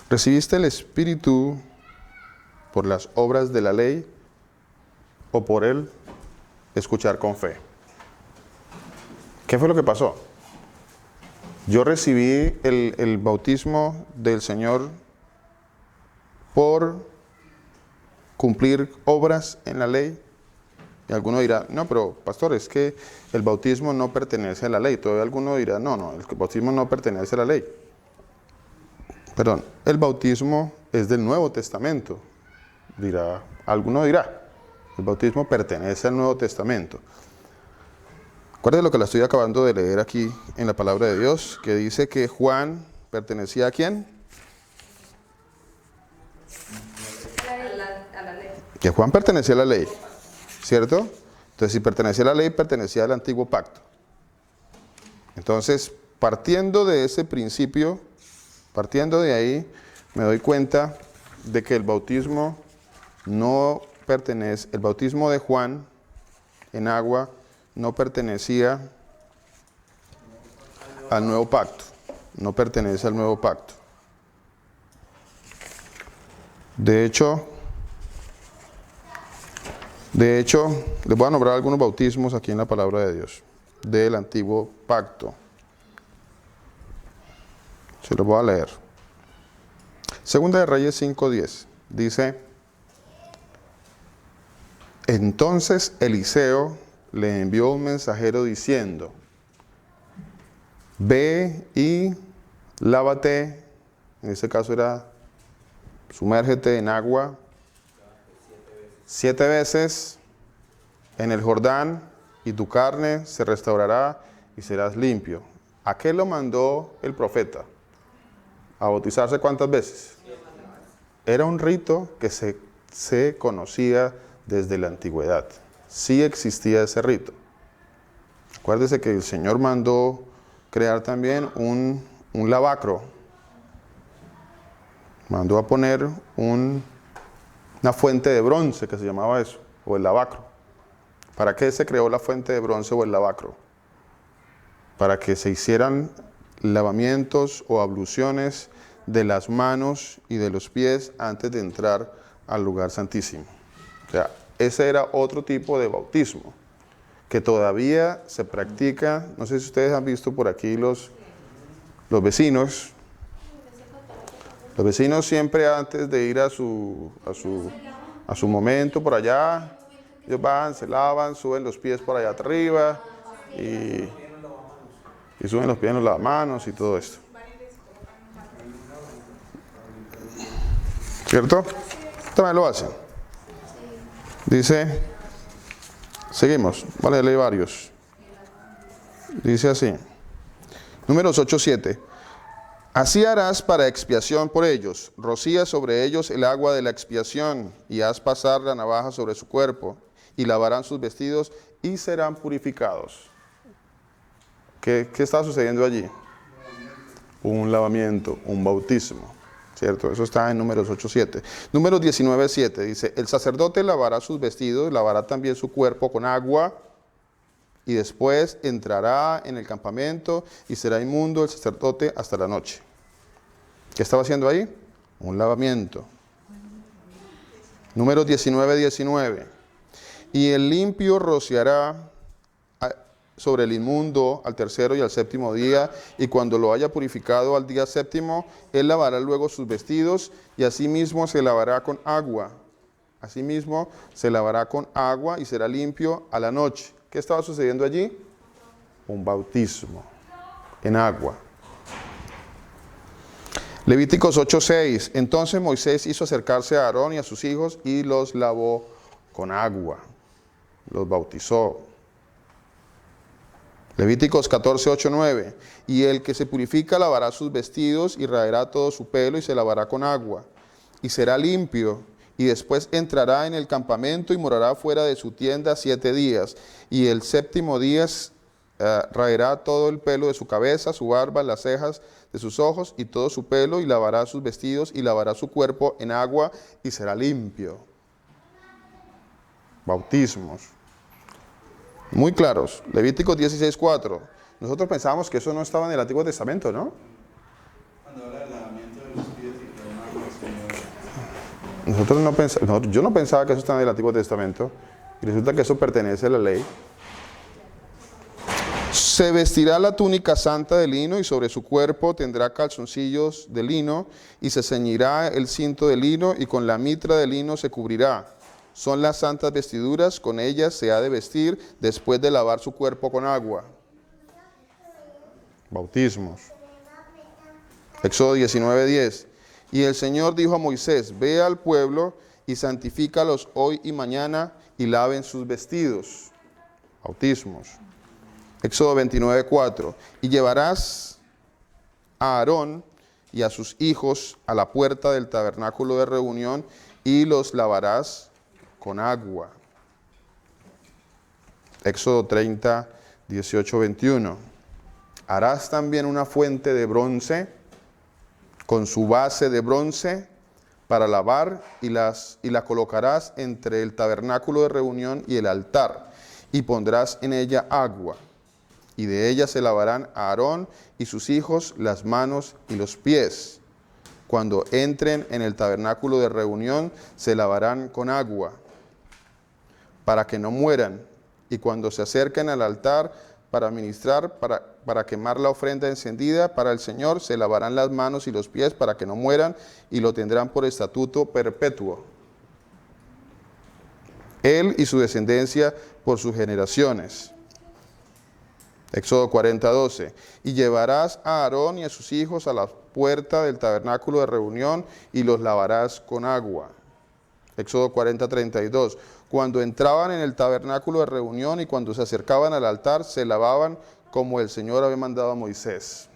¿Recibiste el Espíritu por las obras de la ley o por el escuchar con fe? ¿Qué fue lo que pasó? Yo recibí el bautismo del Señor por cumplir obras en la ley. Y alguno dirá, no, pero pastor, es que el bautismo no pertenece a la ley. Todavía alguno dirá, no, el bautismo no pertenece a la ley. Perdón, el bautismo es del Nuevo Testamento. Alguno dirá, el bautismo pertenece al Nuevo Testamento. Acuérdense lo que la estoy acabando de leer aquí en la palabra de Dios, que dice que Juan pertenecía a ¿quién? A la ley. Que Juan pertenecía a la ley, ¿cierto? Entonces, si pertenecía a la ley, pertenecía al antiguo pacto. Entonces, partiendo de ese principio, partiendo de ahí, me doy cuenta de que el bautismo no pertenece, el bautismo de Juan en agua no pertenecía al nuevo pacto, no pertenece al nuevo pacto. De hecho, les voy a nombrar algunos bautismos aquí en la palabra de Dios, del antiguo pacto. Se los voy a leer. Segunda de Reyes 5:10, dice, entonces Eliseo le envió un mensajero diciendo, ve y lávate, en este caso era, sumérgete en agua 7 veces en el Jordán y tu carne se restaurará y serás limpio. ¿A qué lo mandó el profeta? ¿A bautizarse cuántas veces? Era un rito que se conocía desde la antigüedad. Sí existía ese rito. Acuérdese que el Señor mandó crear también un lavacro. Mandó a poner una fuente de bronce, que se llamaba eso, o el lavacro. ¿Para qué se creó la fuente de bronce o el lavacro? Para que se hicieran lavamientos o abluciones de las manos y de los pies antes de entrar al lugar santísimo. O sea, ese era otro tipo de bautismo que todavía se practica. No sé si ustedes han visto por aquí los vecinos. Los vecinos siempre antes de ir a su momento por allá, ellos van, se lavan, suben los pies por allá arriba y suben los pies en los lavamanos y todo esto. ¿Cierto? También lo hacen. Dice, seguimos, vale, leer varios. Dice así, Números 8:7. Así harás para expiación por ellos, rocía sobre ellos el agua de la expiación, y haz pasar la navaja sobre su cuerpo, y lavarán sus vestidos, y serán purificados. ¿Qué está sucediendo allí? Un lavamiento, un bautismo, ¿cierto? Eso está en Números 8:7. Números 19:7 dice, el sacerdote lavará sus vestidos, lavará también su cuerpo con agua, y después entrará en el campamento y será inmundo el sacerdote hasta la noche. ¿Qué estaba haciendo ahí? Un lavamiento. Números 19:19. Y el limpio rociará sobre el inmundo al tercero y al séptimo día, y cuando lo haya purificado al día séptimo, él lavará luego sus vestidos, y asimismo se lavará con agua. Asimismo se lavará con agua y será limpio a la noche. ¿Qué estaba sucediendo allí? Un bautismo en agua. Levíticos 8:6. Entonces Moisés hizo acercarse a Aarón y a sus hijos y los lavó con agua. Los bautizó. Levíticos 14:8-9. Y el que se purifica lavará sus vestidos y raerá todo su pelo y se lavará con agua. Y será limpio. Y después entrará en el campamento y morará fuera de su tienda 7 días. Y el séptimo día raerá todo el pelo de su cabeza, su barba, las cejas de sus ojos y todo su pelo, y lavará sus vestidos y lavará su cuerpo en agua y será limpio. Bautismos. Muy claros. Levíticos 16:4. Nosotros pensábamos que eso no estaba en el Antiguo Testamento, ¿no? Cuando habla del lavamiento de los pies y que Yo no pensaba que eso estaba en el Antiguo Testamento, y resulta que eso pertenece a la ley. Se vestirá la túnica santa de lino, y sobre su cuerpo tendrá calzoncillos de lino, y se ceñirá el cinto de lino, y con la mitra de lino se cubrirá. Son las santas vestiduras, con ellas se ha de vestir después de lavar su cuerpo con agua. Bautismos. Éxodo 19:10. Y el Señor dijo a Moisés, ve al pueblo y santifícalos hoy y mañana y laven sus vestidos. Bautismos. Éxodo 29:4. Y llevarás a Aarón y a sus hijos a la puerta del tabernáculo de reunión y los lavarás con agua. Éxodo 30:18-21. Harás también una fuente de bronce con su base de bronce para lavar, y la colocarás entre el tabernáculo de reunión y el altar, y pondrás en ella agua, y de ella se lavarán a Aarón y sus hijos las manos y los pies. Cuando entren en el tabernáculo de reunión se lavarán con agua, para que no mueran, y cuando se acerquen al altar para ministrar, para quemar la ofrenda encendida para el Señor, se lavarán las manos y los pies para que no mueran, y lo tendrán por estatuto perpetuo. Él y su descendencia por sus generaciones. Éxodo 40:12. Y llevarás a Aarón y a sus hijos a la puerta del tabernáculo de reunión y los lavarás con agua. Éxodo 40:32. Cuando entraban en el tabernáculo de reunión y cuando se acercaban al altar, se lavaban como el Señor había mandado a Moisés.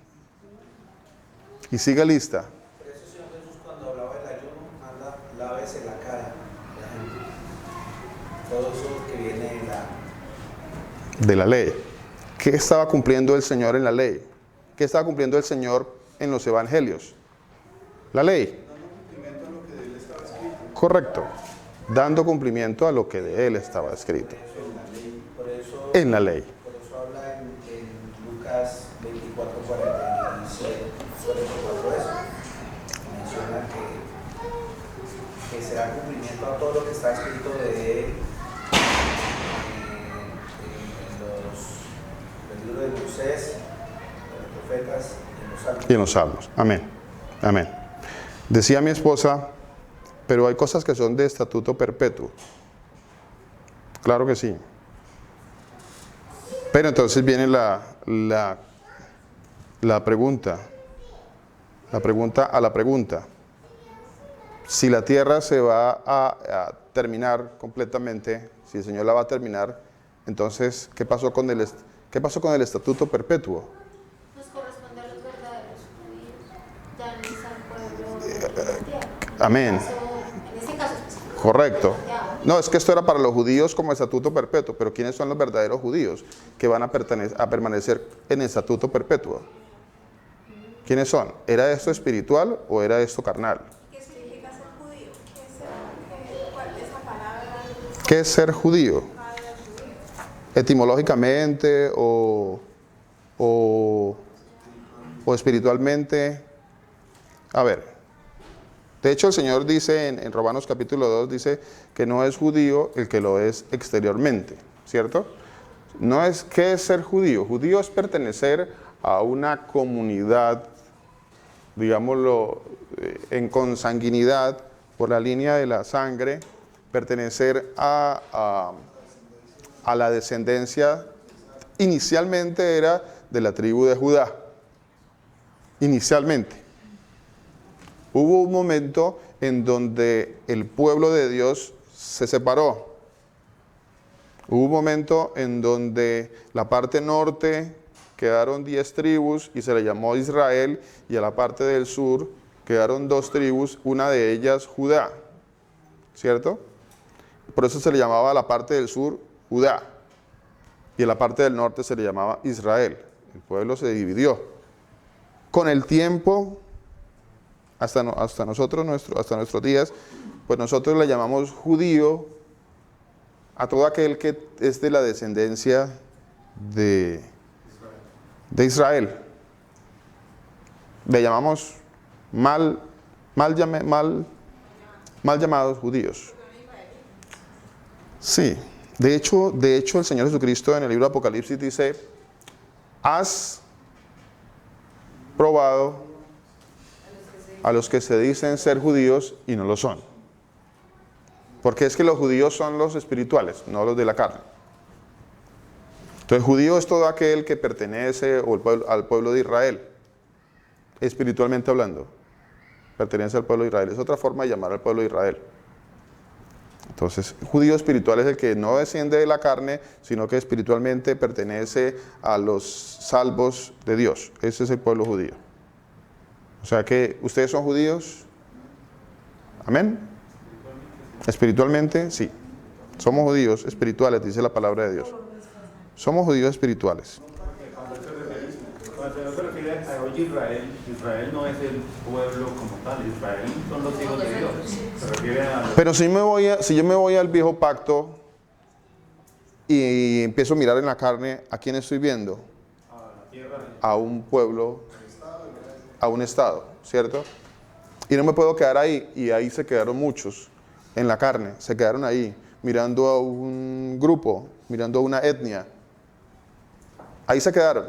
Y sigue lista. Por eso el Señor Jesús, cuando hablaba del ayuno, habla todo eso que viene de la ley. ¿Qué estaba cumpliendo el Señor en la ley? ¿Qué estaba cumpliendo el Señor en los evangelios? La ley. Correcto. Dando cumplimiento a lo que de Él estaba escrito. En la ley. Por eso habla en Lucas 24:47, 44 eso. Menciona que se da cumplimiento a todo lo que está escrito de Él en el libro de Moisés, de los profetas y en los salmos. Y en los salmos. Amén. Amén. Decía mi esposa, pero hay cosas que son de estatuto perpetuo. Claro que sí. Pero entonces viene la pregunta. La pregunta a la pregunta. Si la tierra se va a terminar completamente, si el Señor la va a terminar, entonces, ¿qué pasó con el estatuto perpetuo? Nos corresponde a los verdaderos judíos. Ya no es al pueblo de la tierra. Amén. En ese caso específico. Correcto. No, es que esto era para los judíos como estatuto perpetuo, pero ¿quiénes son los verdaderos judíos que van a permanecer en el estatuto perpetuo? ¿Quiénes son? ¿Era esto espiritual o era esto carnal? ¿Qué significa ser judío? ¿Cuál es esa palabra? ¿Qué es ser judío? Etimológicamente o espiritualmente. A ver. De hecho, el Señor dice en Romanos capítulo 2, dice que no es judío el que lo es exteriormente, ¿cierto? No es, ¿qué es ser judío? Judío es pertenecer a una comunidad, digámoslo, en consanguinidad, por la línea de la sangre, pertenecer a la descendencia, inicialmente era de la tribu de Judá, inicialmente. Hubo un momento en donde el pueblo de Dios se separó. Hubo un momento en donde la parte norte quedaron 10 tribus y se le llamó Israel, y a la parte del sur quedaron 2 tribus, una de ellas Judá, ¿cierto? Por eso se le llamaba a la parte del sur Judá, y a la parte del norte se le llamaba Israel. El pueblo se dividió. Con el tiempo, hasta nuestros días, pues nosotros le llamamos judío a todo aquel que es de la descendencia de Israel. Le llamamos mal llamados judíos. Sí, de hecho el Señor Jesucristo en el libro de Apocalipsis dice: has probado a los que se dicen ser judíos y no lo son. Porque es que los judíos son los espirituales, no los de la carne. Entonces, judío es todo aquel que pertenece al pueblo de Israel, espiritualmente hablando. Pertenece al pueblo de Israel. Es otra forma de llamar al pueblo de Israel. Entonces, judío espiritual es el que no desciende de la carne, sino que espiritualmente pertenece a los salvos de Dios. Ese es el pueblo judío. O sea que, ¿ustedes son judíos? ¿Amén? Espiritualmente, sí. Somos judíos espirituales, dice la palabra de Dios. Somos judíos espirituales. Cuando el Señor se refiere a hoy Israel no es el pueblo como tal, Israel son los hijos de Dios. Se refiere a... Pero si yo me voy al viejo pacto y empiezo a mirar en la carne, ¿a quién estoy viendo? A un pueblo, a un estado, ¿cierto? Y no me puedo quedar ahí, y ahí se quedaron muchos en la carne, se quedaron ahí, mirando a un grupo, mirando a una etnia. Ahí se quedaron.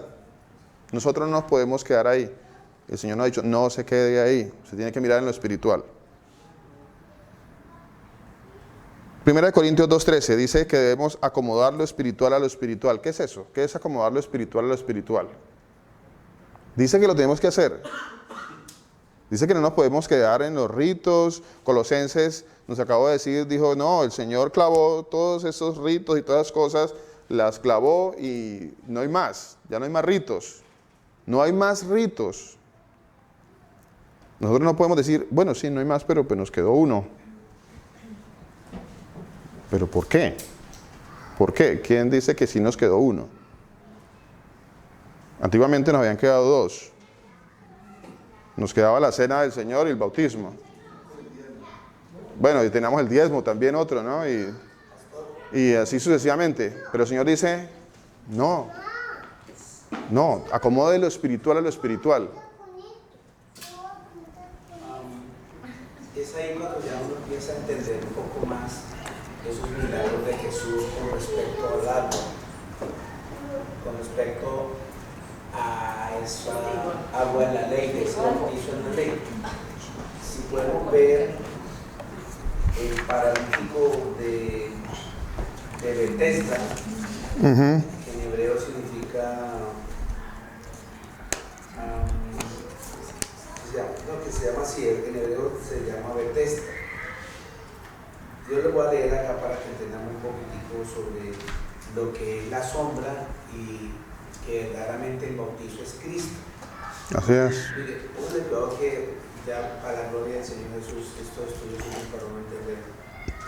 Nosotros no nos podemos quedar ahí. El Señor nos ha dicho, no se quede ahí, se tiene que mirar en lo espiritual. 1 Corintios 2:13 dice que debemos acomodar lo espiritual a lo espiritual. ¿Qué es eso? ¿Qué es acomodar lo espiritual a lo espiritual? Dice que lo tenemos que hacer. Dice que no nos podemos quedar en los ritos. Colosenses nos acabó de decir, dijo, no, el Señor clavó todos esos ritos y todas las cosas, las clavó y no hay más, ya no hay más ritos. No hay más ritos. Nosotros no podemos decir, bueno, sí, no hay más, pero pues nos quedó uno. ¿Pero por qué? ¿Por qué? ¿Quién dice que sí nos quedó uno? Antiguamente nos habían quedado dos. Nos quedaba la cena del Señor y el bautismo. Bueno, y teníamos el diezmo también otro, ¿no? Y así sucesivamente. Pero el Señor dice, no, acomode lo espiritual a lo espiritual. Es ahí cuando ya uno empieza a entender un poco más esos milagros de Jesús con respecto al agua, con respecto a esa agua en la ley, de ese bautizo en la ley. Si podemos ver el paralítico de Betesda, que en hebreo significa que se llama así, en hebreo se llama Betesda. Yo le voy a leer acá para que entendamos un poquitico sobre lo que es la sombra y que verdaderamente el bautizo es Cristo. Así es. Mire, le creo que ya a la gloria del Señor Jesús, estos estudios son para no entender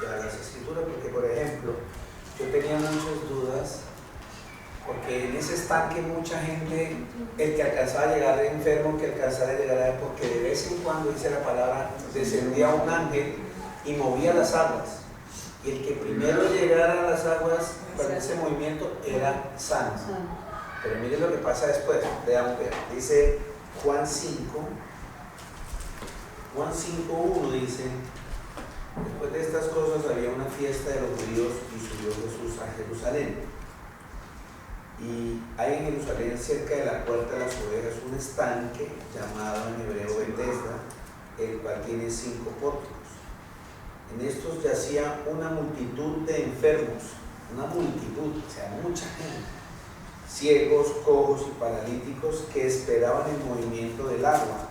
ya las escrituras, porque por ejemplo, yo tenía muchas dudas, porque en ese estanque mucha gente, el que alcanzaba a llegar enfermo, que alcanzaba a llegar, porque de vez en cuando, dice la palabra, descendía un ángel y movía las aguas. Y el que primero llegara a las aguas con ese movimiento era sano. Pero miren lo que pasa después. Veamos, dice Juan 5:1 dice: después de estas cosas había una fiesta de los judíos y subió Jesús a Jerusalén. Y hay en Jerusalén, cerca de la puerta de las ovejas, un estanque llamado en hebreo Betesda, el cual tiene 5 pórticos. En estos yacía una multitud de enfermos, una multitud, o sea, mucha gente, ciegos, cojos y paralíticos que esperaban el movimiento del agua.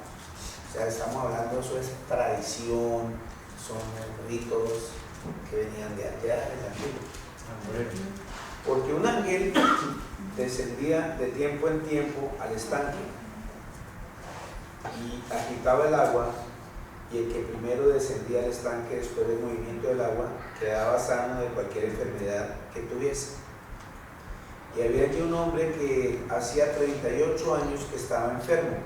O sea, estamos hablando, eso es tradición, son ritos que venían de allá, de la Biblia. Porque un ángel descendía de tiempo en tiempo al estanque y agitaba el agua, y el que primero descendía al estanque después del movimiento del agua quedaba sano de cualquier enfermedad que tuviese. Y había aquí un hombre que hacía 38 años que estaba enfermo.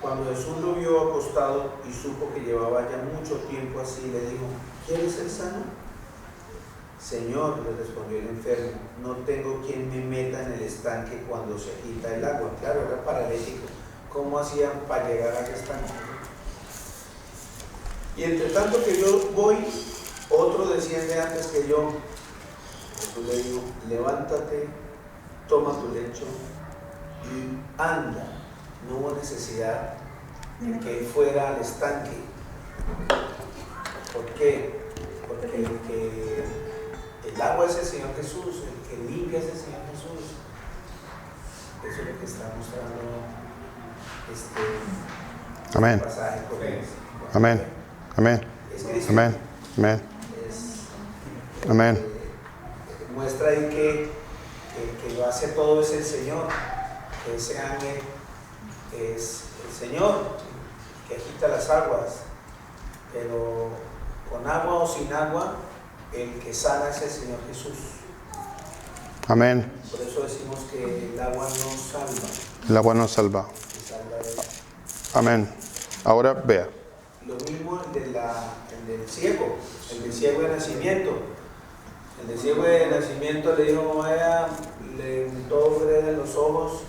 Cuando Jesús lo vio acostado y supo que llevaba ya mucho tiempo así, le dijo: ¿quieres ser sano? Señor, le respondió el enfermo, no tengo quien me meta en el estanque cuando se agita el agua. Claro, era paralítico. ¿Cómo hacían para llegar a aquel estanque? Y entre tanto que yo voy, otro desciende antes que yo. Jesús le dijo: levántate, toma tu lecho y anda. No hubo necesidad de que él fuera al estanque. ¿Por qué? Porque el agua es el Señor Jesús, el que limpia es el Señor Jesús. Eso es lo que está mostrando Amén. pasaje con él. Amén. Amén. Amén. Amén. Amén. Muestra ahí que lo hace todo es el Señor, que ese ángel es el Señor que agita las aguas, pero con agua o sin agua, el que sana es el Señor Jesús. Amén. Por eso decimos que el agua nos salva. El agua nos salva. Amén. Ahora vea. Lo mismo el del ciego, el del ciego de nacimiento. El del ciego de nacimiento le dijo: vaya, le untó greda en los ojos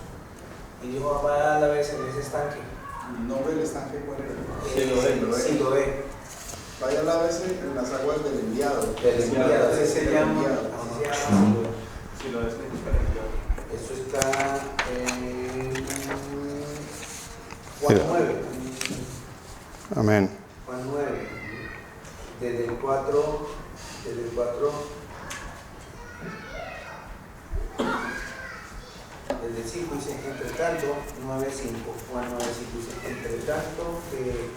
y dijo: vaya a la vez en ese estanque. ¿El nombre del estanque cuál era? Siloé. Vaya a la vez en las aguas del enviado. Del enviado, ese se llama Siloé. Eso está en Juan 9. Amén. Juan 9. Desde el 4. Desde el 5 dice: entre tanto, 9:5. Juan 9:5 dice: entre tanto que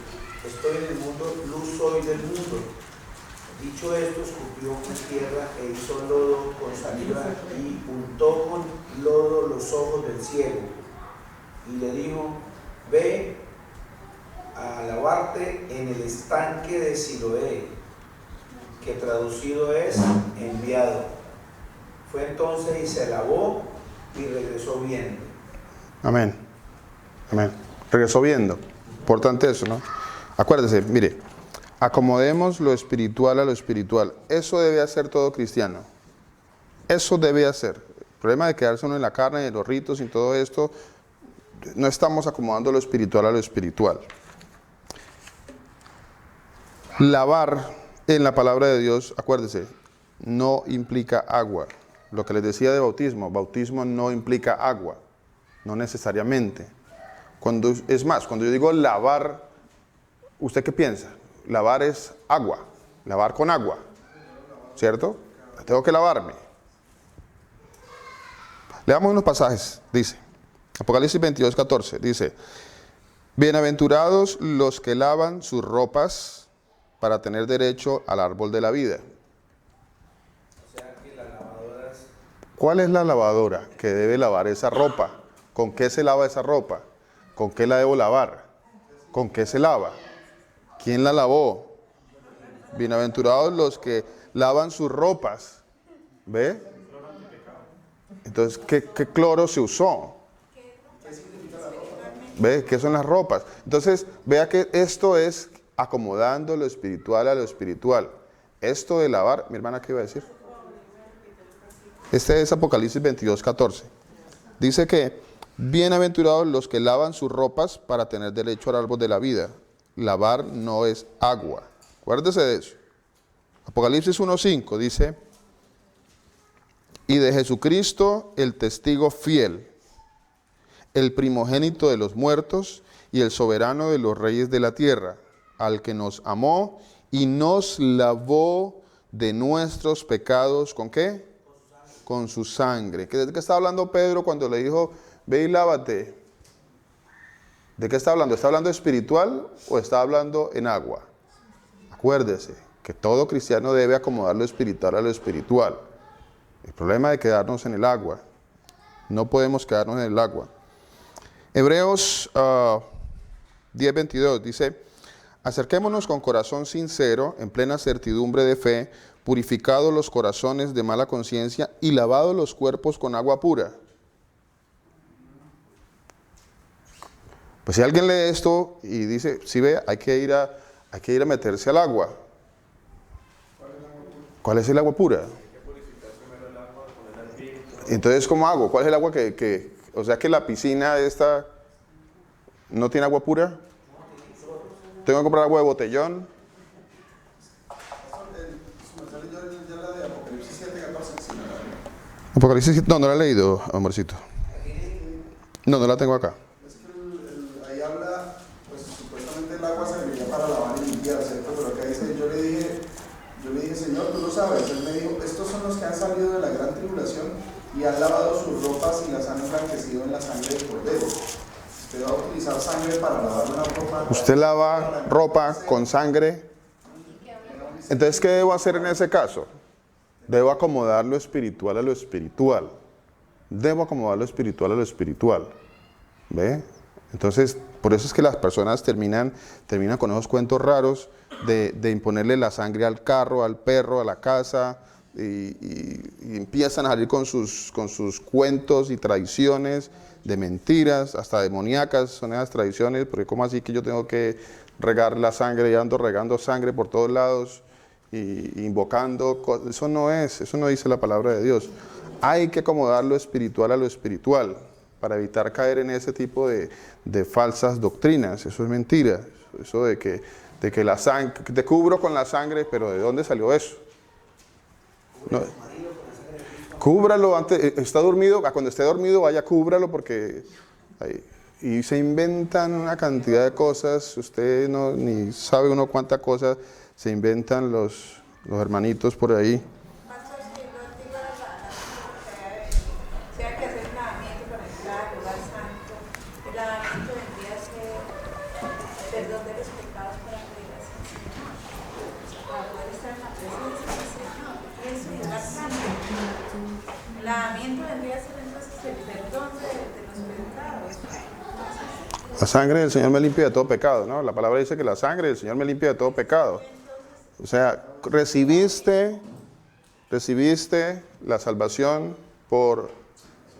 estoy en el mundo, luz soy del mundo. Dicho esto, escupió en tierra e hizo lodo con saliva y untó con lodo los ojos del ciego. Y le dijo: ve a lavarte en el estanque de Siloé, que traducido es enviado. Fue entonces y se lavó y regresó viendo. Amén. Amén. Regresó viendo. Importante eso, ¿no? Acuérdese, mire, acomodemos lo espiritual a lo espiritual. Eso debe hacer todo cristiano. Eso debe hacer. El problema de quedarse uno en la carne, de los ritos y todo esto, no estamos acomodando lo espiritual a lo espiritual. Lavar en la palabra de Dios, acuérdese, no implica agua. Lo que les decía de bautismo no implica agua, no necesariamente. Es más, cuando yo digo lavar, ¿usted qué piensa? Lavar es agua, lavar con agua, ¿cierto? Tengo que lavarme. Leamos unos pasajes, dice, Apocalipsis 22, 14, dice, bienaventurados los que lavan sus ropas para tener derecho al árbol de la vida. O sea que las lavadoras... ¿Cuál es la lavadora que debe lavar esa ropa? ¿Con qué se lava esa ropa? ¿Con qué la debo lavar? ¿Con qué se lava? ¿Quién la lavó? Bienaventurados los que lavan sus ropas. ¿Ve? Entonces, ¿qué cloro se usó? ¿Ve? ¿Qué son las ropas? Entonces, vea que esto es acomodando lo espiritual a lo espiritual. Esto de lavar, mi hermana, ¿qué iba a decir? Este es Apocalipsis 22, 14. Dice que, bienaventurados los que lavan sus ropas para tener derecho al árbol de la vida. Lavar no es agua. Acuérdese de eso. Apocalipsis 1:5 dice, y de Jesucristo el testigo fiel, el primogénito de los muertos y el soberano de los reyes de la tierra, al que nos amó y nos lavó de nuestros pecados, ¿con qué? Con su sangre. ¿De qué está hablando Pedro cuando le dijo, ve y lávate? ¿De qué está hablando? ¿Está hablando espiritual o está hablando en agua? Acuérdese que todo cristiano debe acomodar lo espiritual a lo espiritual. El problema de quedarnos en el agua. No podemos quedarnos en el agua. Hebreos 10:22 dice, acerquémonos con corazón sincero, en plena certidumbre de fe, purificados los corazones de mala conciencia y lavados los cuerpos con agua pura. Pues si alguien lee esto y dice, sí ve, hay que ir a meterse al agua. ¿Cuál es el agua pura? Entonces, ¿cómo hago? ¿Cuál es el agua o sea que la piscina esta no tiene agua pura? ¿Tengo que comprar agua de botellón? Apocalipsis, no la he leído, amorcito. No la tengo acá. Ahí habla, pues supuestamente el agua serviría para lavar y limpiar, ¿cierto? Pero acá dice, yo le dije, Señor, tú lo sabes. Él me dijo, estos son los que han salido de la gran tribulación y han lavado sus ropas y las han emblanquecido en la sangre del Cordero. Usted va a utilizar sangre para lavar una ropa. Usted lava ropa con sangre. Entonces, ¿qué debo hacer en ese caso? Debo acomodar lo espiritual a lo espiritual. Debo acomodar lo espiritual a lo espiritual. ¿Ve? Entonces, por eso es que las personas terminan con esos cuentos raros de imponerle la sangre al carro, al perro, a la casa, y empiezan a salir con sus cuentos y tradiciones de mentiras, hasta demoníacas son esas tradiciones, porque ¿cómo así que yo tengo que regar la sangre? Y ando regando sangre por todos lados y invocando cosas. Eso no dice la palabra de Dios. Hay que acomodar lo espiritual a lo espiritual para evitar caer en ese tipo de falsas doctrinas. Eso es mentira. Eso de que la sangre, te cubro con la sangre, pero ¿de dónde salió eso? No. Cúbralo antes, está dormido, cuando esté dormido vaya, cúbralo porque y se inventan una cantidad de cosas, usted ni sabe uno cuántas cosas se inventan los hermanitos por ahí. Sea que hacer lavamiento con el lugar santo, el lavamiento vendría a ser perdón de los pecados para poder estar en la presencia del Señor. Eso es lugar santo. El lavamiento vendría a ser entonces el perdón de los pecados. La sangre del Señor me limpia de todo pecado, ¿no? La palabra dice que la sangre del Señor me limpia de todo pecado. O sea, recibiste ¿Recibiste la salvación por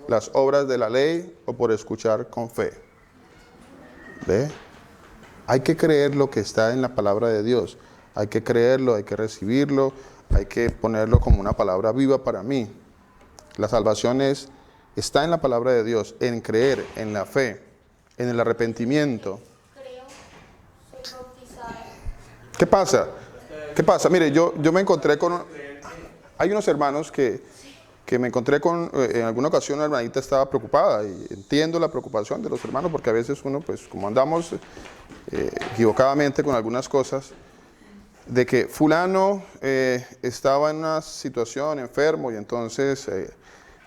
las obras de la ley o por escuchar con fe? ¿Ve? Hay que creer lo que está en la palabra de Dios. Hay que creerlo, hay que recibirlo, hay que ponerlo como una palabra viva para mí. La salvación está en la palabra de Dios, en creer, en la fe, en el arrepentimiento. ¿Qué pasa? ¿Qué pasa? Mire, yo me encontré con... Hay unos hermanos que me encontré con... En alguna ocasión una hermanita estaba preocupada, y entiendo la preocupación de los hermanos, porque a veces uno, pues, como andamos equivocadamente con algunas cosas, de que fulano estaba en una situación enfermo, y entonces,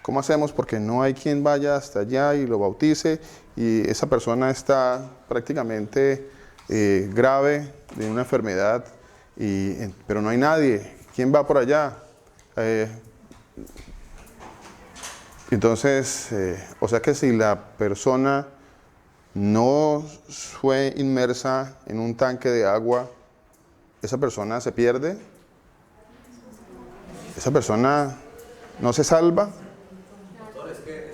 ¿cómo hacemos? Porque no hay quien vaya hasta allá y lo bautice, y esa persona está prácticamente grave de una enfermedad, pero no hay nadie. ¿Quién va por allá? Entonces, o sea que si la persona no fue inmersa en un tanque de agua, esa persona se pierde, esa persona no se salva. Es que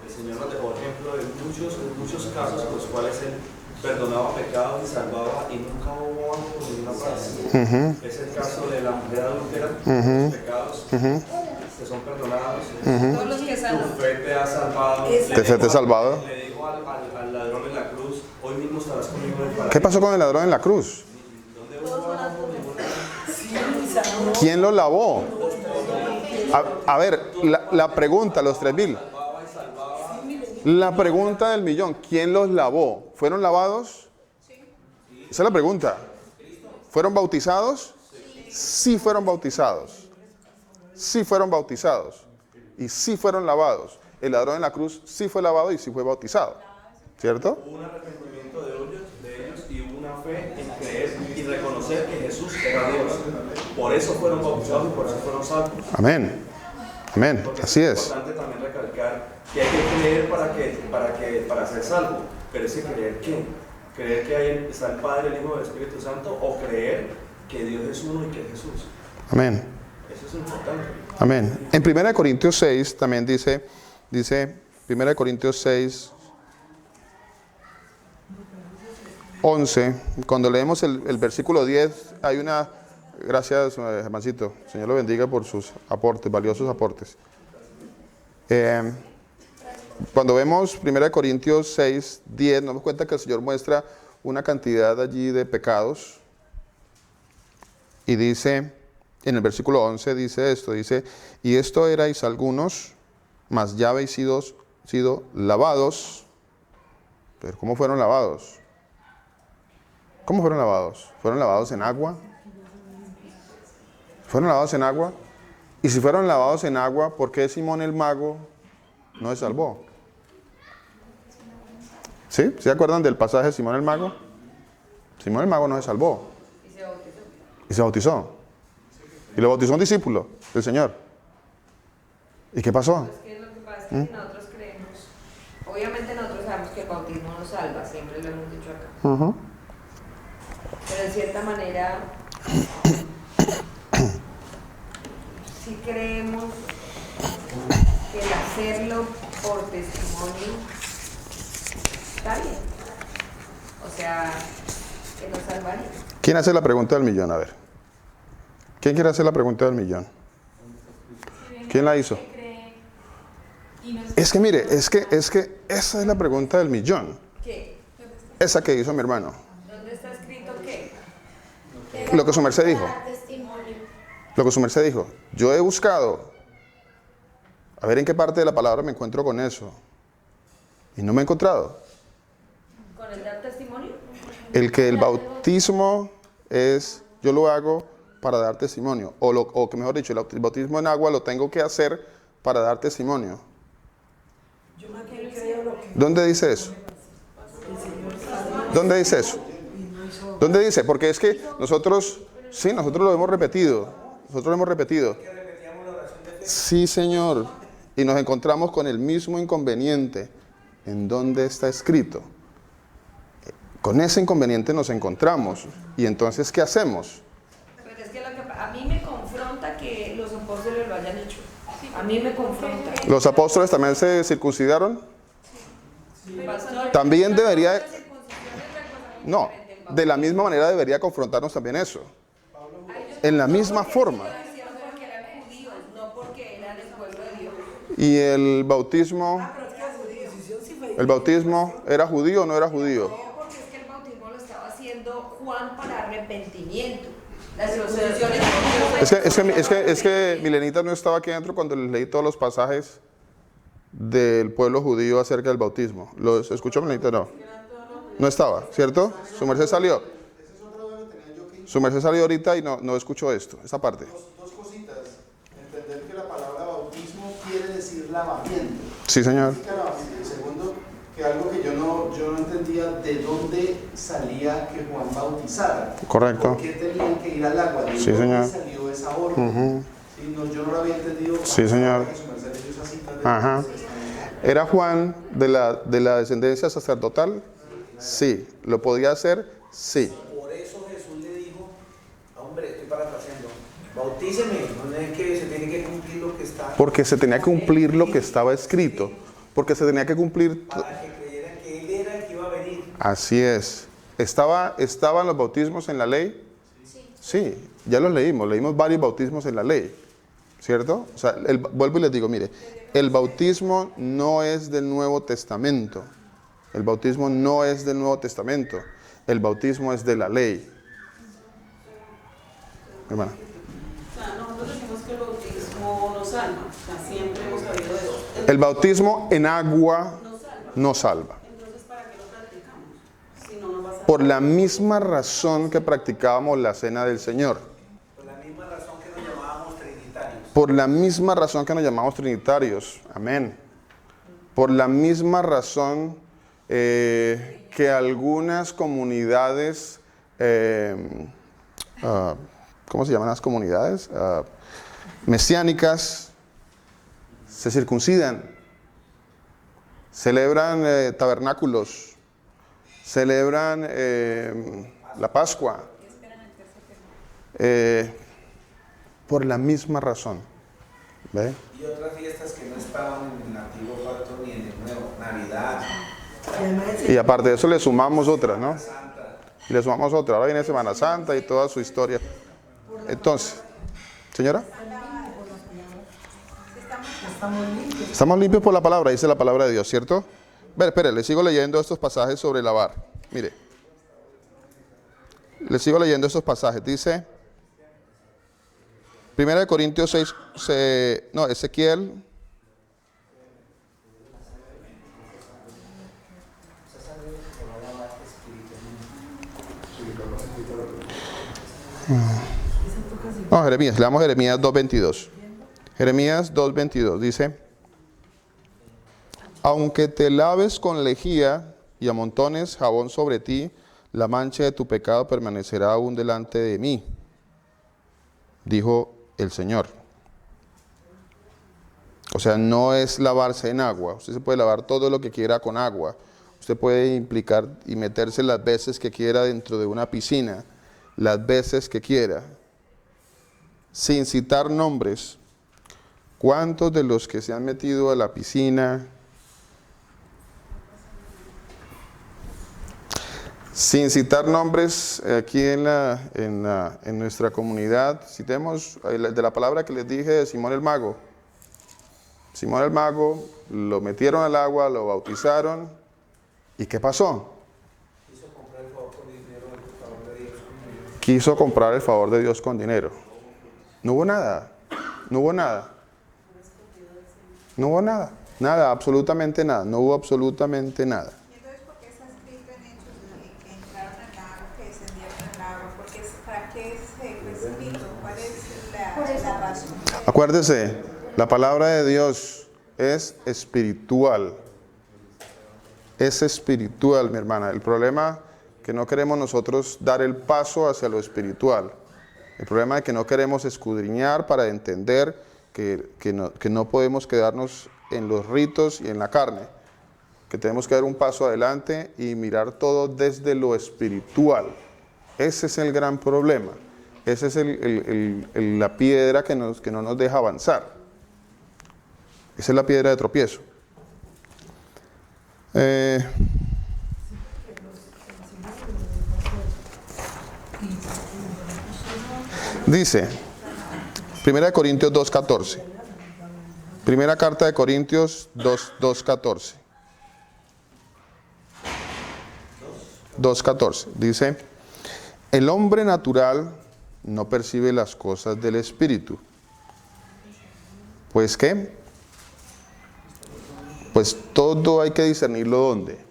el Señor nos dejó ejemplo de muchos casos en los cuales Él perdonaba pecados y salvaba, y nunca hubo algo por ninguna parte. Es el caso de la mujer adúltera, los pecados que son perdonados. Todos los que salvan. Tu fe te ha salvado. ¿Te ha salvado? Le dijo al ladrón en la cruz, hoy mismo estarás conmigo en el paraíso. ¿Qué pasó con el ladrón en la cruz? ¿Quién lo lavó? A ver, la pregunta, los 3,000. La pregunta del millón, ¿quién los lavó? ¿Fueron lavados? Esa es la pregunta. ¿Fueron bautizados? Sí fueron bautizados. Sí fueron bautizados. Y sí fueron lavados. El ladrón en la cruz sí fue lavado y sí fue bautizado. ¿Cierto? Hubo un arrepentimiento de ellos y hubo una fe en creer y reconocer que Jesús era Dios. Por eso fueron bautizados y por eso fueron salvos. Amén. Amén. Porque Así es. Es importante también recalcar que hay que creer para ser salvo. Pero ese creer ¿qué? Creer que ahí está el Padre, el Hijo y el Espíritu Santo, o creer que Dios es uno y que es Jesús. Amén. Eso es importante. Amén. En 1 Corintios 6 también dice 1 Corintios 6, 11, cuando leemos el versículo 10, hay una... Gracias, hermancito. Señor lo bendiga por sus aportes, valiosos aportes. Cuando vemos 1 Corintios 6, 10, nos damos cuenta que el Señor muestra una cantidad allí de pecados. Y dice, en el versículo 11 dice esto, dice, y esto erais algunos, mas ya habéis sido lavados. Pero ¿cómo fueron lavados? ¿Cómo fueron lavados? ¿Fueron lavados en agua? ¿Fueron lavados en agua? Y si fueron lavados en agua, ¿por qué Simón el mago no se salvó? ¿Sí? ¿Se acuerdan del pasaje de Simón el mago? Simón el mago no se salvó. Y se bautizó. Y lo bautizó un discípulo del Señor. ¿Y qué pasó? Es que lo que pasa es que nosotros creemos, obviamente nosotros sabemos que el bautismo nos salva, siempre lo hemos dicho acá. Pero en cierta manera, sí creemos que el hacerlo por testimonio está bien. O sea, que nos salvaría. ¿Quién hace la pregunta del millón? A ver. ¿Quién quiere hacer la pregunta del millón? ¿Quién la hizo? Es que mire, es que esa es la pregunta del millón. ¿Qué? Esa que hizo mi hermano. ¿Dónde está escrito qué? Lo que su merced dijo. Lo que su merced dijo. Yo he buscado a ver en qué parte de la palabra me encuentro con eso. Y no me he encontrado. ¿Con el dar testimonio? El que el bautismo es, yo lo hago para dar testimonio. O que mejor dicho, el bautismo en agua lo tengo que hacer para dar testimonio. ¿Dónde dice eso? ¿Dónde dice eso? ¿Dónde dice? Porque es que nosotros lo hemos repetido. Nosotros lo hemos repetido. Sí, Señor. Y nos encontramos con el mismo inconveniente. ¿En dónde está escrito? Con ese inconveniente nos encontramos. ¿Y entonces qué hacemos? Pero es que a mí me confronta que apóstoles lo hayan hecho. A mí me confronta. ¿Los apóstoles también se circuncidaron? Pastor, También debería... la circuncisión es otra cosa muy No, diferente, el de la misma manera debería confrontarnos también eso. En la misma forma. lo hicieron porque eran judíos, no porque eran el pueblo de Dios. ¿Y el bautismo? Pero es que la circuncisión sí fue ¿El bautismo era judío o no era judío? No, porque es que el bautismo lo estaba haciendo Juan para arrepentimiento. La circuncisión Es que Milenita no estaba aquí adentro cuando les leí todos los pasajes del pueblo judío acerca del bautismo. ¿Los escuchó Milenita? No. No estaba, ¿cierto? Su merced salió. Su merced salió ahorita y no escuchó esto, esta parte. Dos cositas. Entender que la palabra bautismo quiere decir lavamiento. Sí, señor. Significa lavamiento. Y segundo, que algo que yo no entendía, de dónde salía que Juan bautizara. Correcto. ¿Por qué tenían que ir al agua? ¿De Sí, dónde señor. salió esa orden? Ujú. Sí, yo no lo había entendido. Sí, señor. Que su merced leyó esas citas de Ajá. ¿Era Juan de la descendencia sacerdotal? Sí. ¿Lo podía hacer? Sí. Por eso Jesús le dijo, hombre, estoy parafraseando, bautíceme, no es que se tiene que cumplir lo que está. Porque se tenía que cumplir lo que estaba escrito. Porque se tenía que cumplir... Para que creyeran que él era el que iba a venir. Así es. ¿Estaban los bautismos en la ley? Sí, ya los leímos varios bautismos en la ley, ¿cierto? O sea, vuelvo y les digo, mire, el bautismo no es del Nuevo Testamento. El bautismo no es del Nuevo Testamento. El bautismo es de la ley. Hermana. O sea, nosotros decimos que el bautismo nos salva. O sea, siempre hemos sabido de eso. El bautismo en agua no salva. Entonces, ¿para qué lo practicamos? Si no nos va a salvar. Por la misma razón que practicábamos la cena del Señor. Por la misma razón que nos llamábamos trinitarios. Por la misma razón que nos llamamos trinitarios. Amén. Por la misma razón que algunas comunidades, ¿cómo se llaman las comunidades? Mesiánicas, se circuncidan, celebran tabernáculos, celebran la Pascua, por la misma razón. ¿Ve? Y otras fiestas que no estaban en el antiguo pacto ni en el nuevo, Navidad, Y aparte de eso le sumamos otra, ¿no? Y le sumamos otra. Ahora viene Semana Santa y toda su historia. Entonces, señora. Estamos limpios por la palabra, dice la palabra de Dios, ¿cierto? Espere, le sigo leyendo estos pasajes sobre lavar. Mire. Le sigo leyendo estos pasajes. Dice, 1 Corintios 6, Ezequiel. No, Jeremías, leamos Jeremías 2.22. Jeremías 2.22 dice, aunque te laves con lejía y amontones jabón sobre ti, la mancha de tu pecado permanecerá aún delante de mí, dijo el Señor. O sea, no es lavarse en agua. Usted se puede lavar todo lo que quiera con agua. Usted puede implicar y meterse las veces que quiera dentro de una piscina, las veces que quiera, sin citar nombres. ¿Cuántos de los que se han metido a la piscina, sin citar nombres, aquí en nuestra comunidad, citemos de la palabra que les dije de Simón el Mago? Simón el Mago, lo metieron al agua, lo bautizaron, ¿y qué pasó? Quiso comprar el favor de Dios con dinero. No hubo nada, no hubo nada. No hubo nada, nada, absolutamente nada, no hubo absolutamente nada. Entonces, ¿por qué está escrito en Hechos que entraron al agua, que descendieron al agua? ¿Para qué fue escrito? ¿Cuál es la razón? Acuérdese, la palabra de Dios es espiritual. Es espiritual, mi hermana. El problema es que no queremos nosotros dar el paso hacia lo espiritual. El problema es que no queremos escudriñar para entender que no podemos quedarnos en los ritos y en la carne, que tenemos que dar un paso adelante y mirar todo desde lo espiritual. Ese es el gran problema. Esa es la piedra que no nos deja avanzar. Esa es la piedra de tropiezo. Dice, 1 Corintios 2:14. Primera carta de Corintios 2:14. 2:14. Dice, el hombre natural no percibe las cosas del Espíritu. ¿Pues qué? Pues todo hay que discernirlo ¿dónde?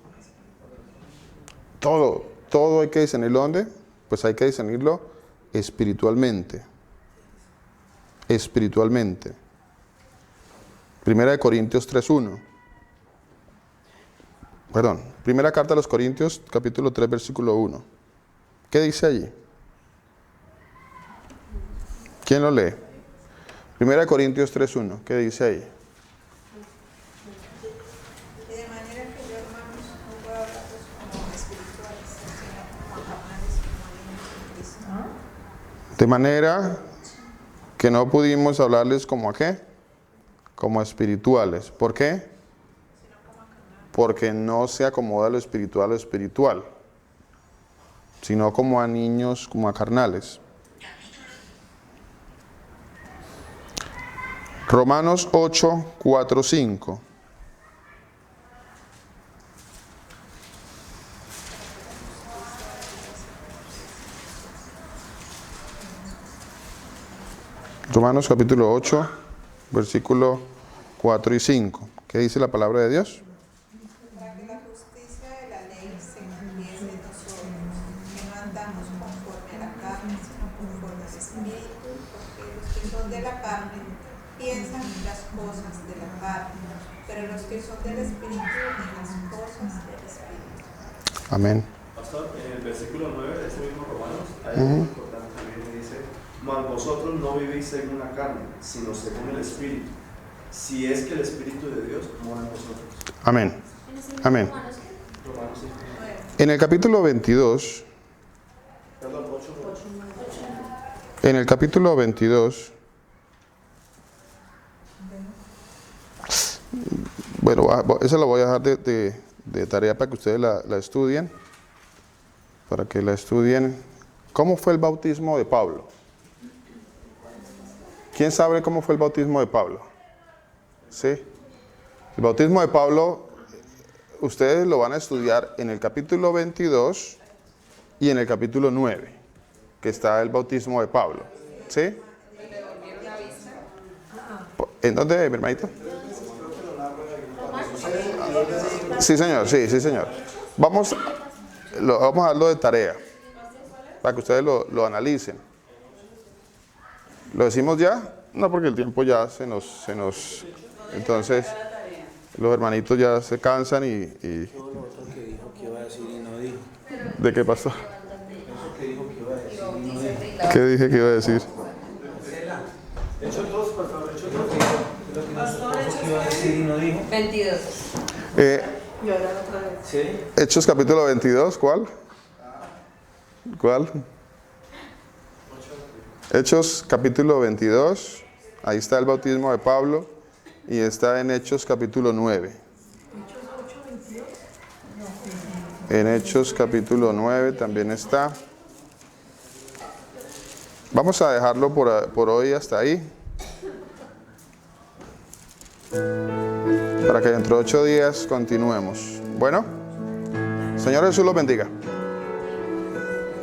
Todo hay que discernirlo ¿dónde? Pues hay que discernirlo espiritualmente. Espiritualmente. Primera de Corintios 3:1. Perdón, primera carta a los Corintios, capítulo 3, versículo 1. ¿Qué dice allí? ¿Quién lo lee? Primera de Corintios 3:1. ¿Qué dice ahí? De manera que yo, hermanos, no puedo hablarlos como espirituales, sino como carnales, como niños en Cristo. De manera que no pudimos hablarles como a qué, como espirituales. ¿Por qué? Porque no se acomoda lo espiritual a lo espiritual, sino como a niños, como a carnales. Romanos 8, 4, 5. Romanos capítulo 8, versículo 4 y 5. ¿Qué dice la palabra de Dios? Para que la justicia de la ley se cumpliese en nosotros, que no andamos conforme a la carne, sino conforme al Espíritu, porque los que son de la carne piensan en las cosas de la carne, pero los que son del Espíritu en las cosas del Espíritu. Amén. Pastor, en el versículo 9 de este mismo Romanos, hay algo importante también que dice, mas vosotros no vivís según la carne, sino según el Espíritu, si es que el Espíritu de Dios mora en vosotros. Amén. Amén. Romanos 5. En el capítulo 22, Perdón, 8. en el capítulo 22, bueno, eso lo voy a dejar de tarea para que ustedes la estudien, para que la estudien. ¿Cómo fue el bautismo de Pablo? ¿Quién sabe cómo fue el bautismo de Pablo? ¿Sí? El bautismo de Pablo, ustedes lo van a estudiar en el capítulo 22 y en el capítulo 9, que está el bautismo de Pablo. ¿Sí? ¿En dónde, mi hermanito? Sí, señor, sí, señor. Vamos a darlo de tarea, para que ustedes lo analicen. ¿Lo decimos ya? No, porque el tiempo ya se nos... Entonces, los hermanitos ya se cansan y... Todo lo otro que dijo que iba a decir y no dijo. ¿De qué pasó? Eso que dijo que iba a decir y no dijo. ¿Qué dije que iba a decir? Hechos 2, por favor, Hechos 2. Pastor, Hechos 2. Que iba a decir y no dijo. 22. Y ahora otra vez. ¿Sí? Hechos capítulo 22, ¿cuál? ¿Cuál? Hechos capítulo 22, ahí está el bautismo de Pablo y está en Hechos capítulo 9. En Hechos capítulo 9 también está. Vamos a dejarlo por hoy hasta ahí, para que dentro de 8 días continuemos. Bueno, Señor Jesús los bendiga.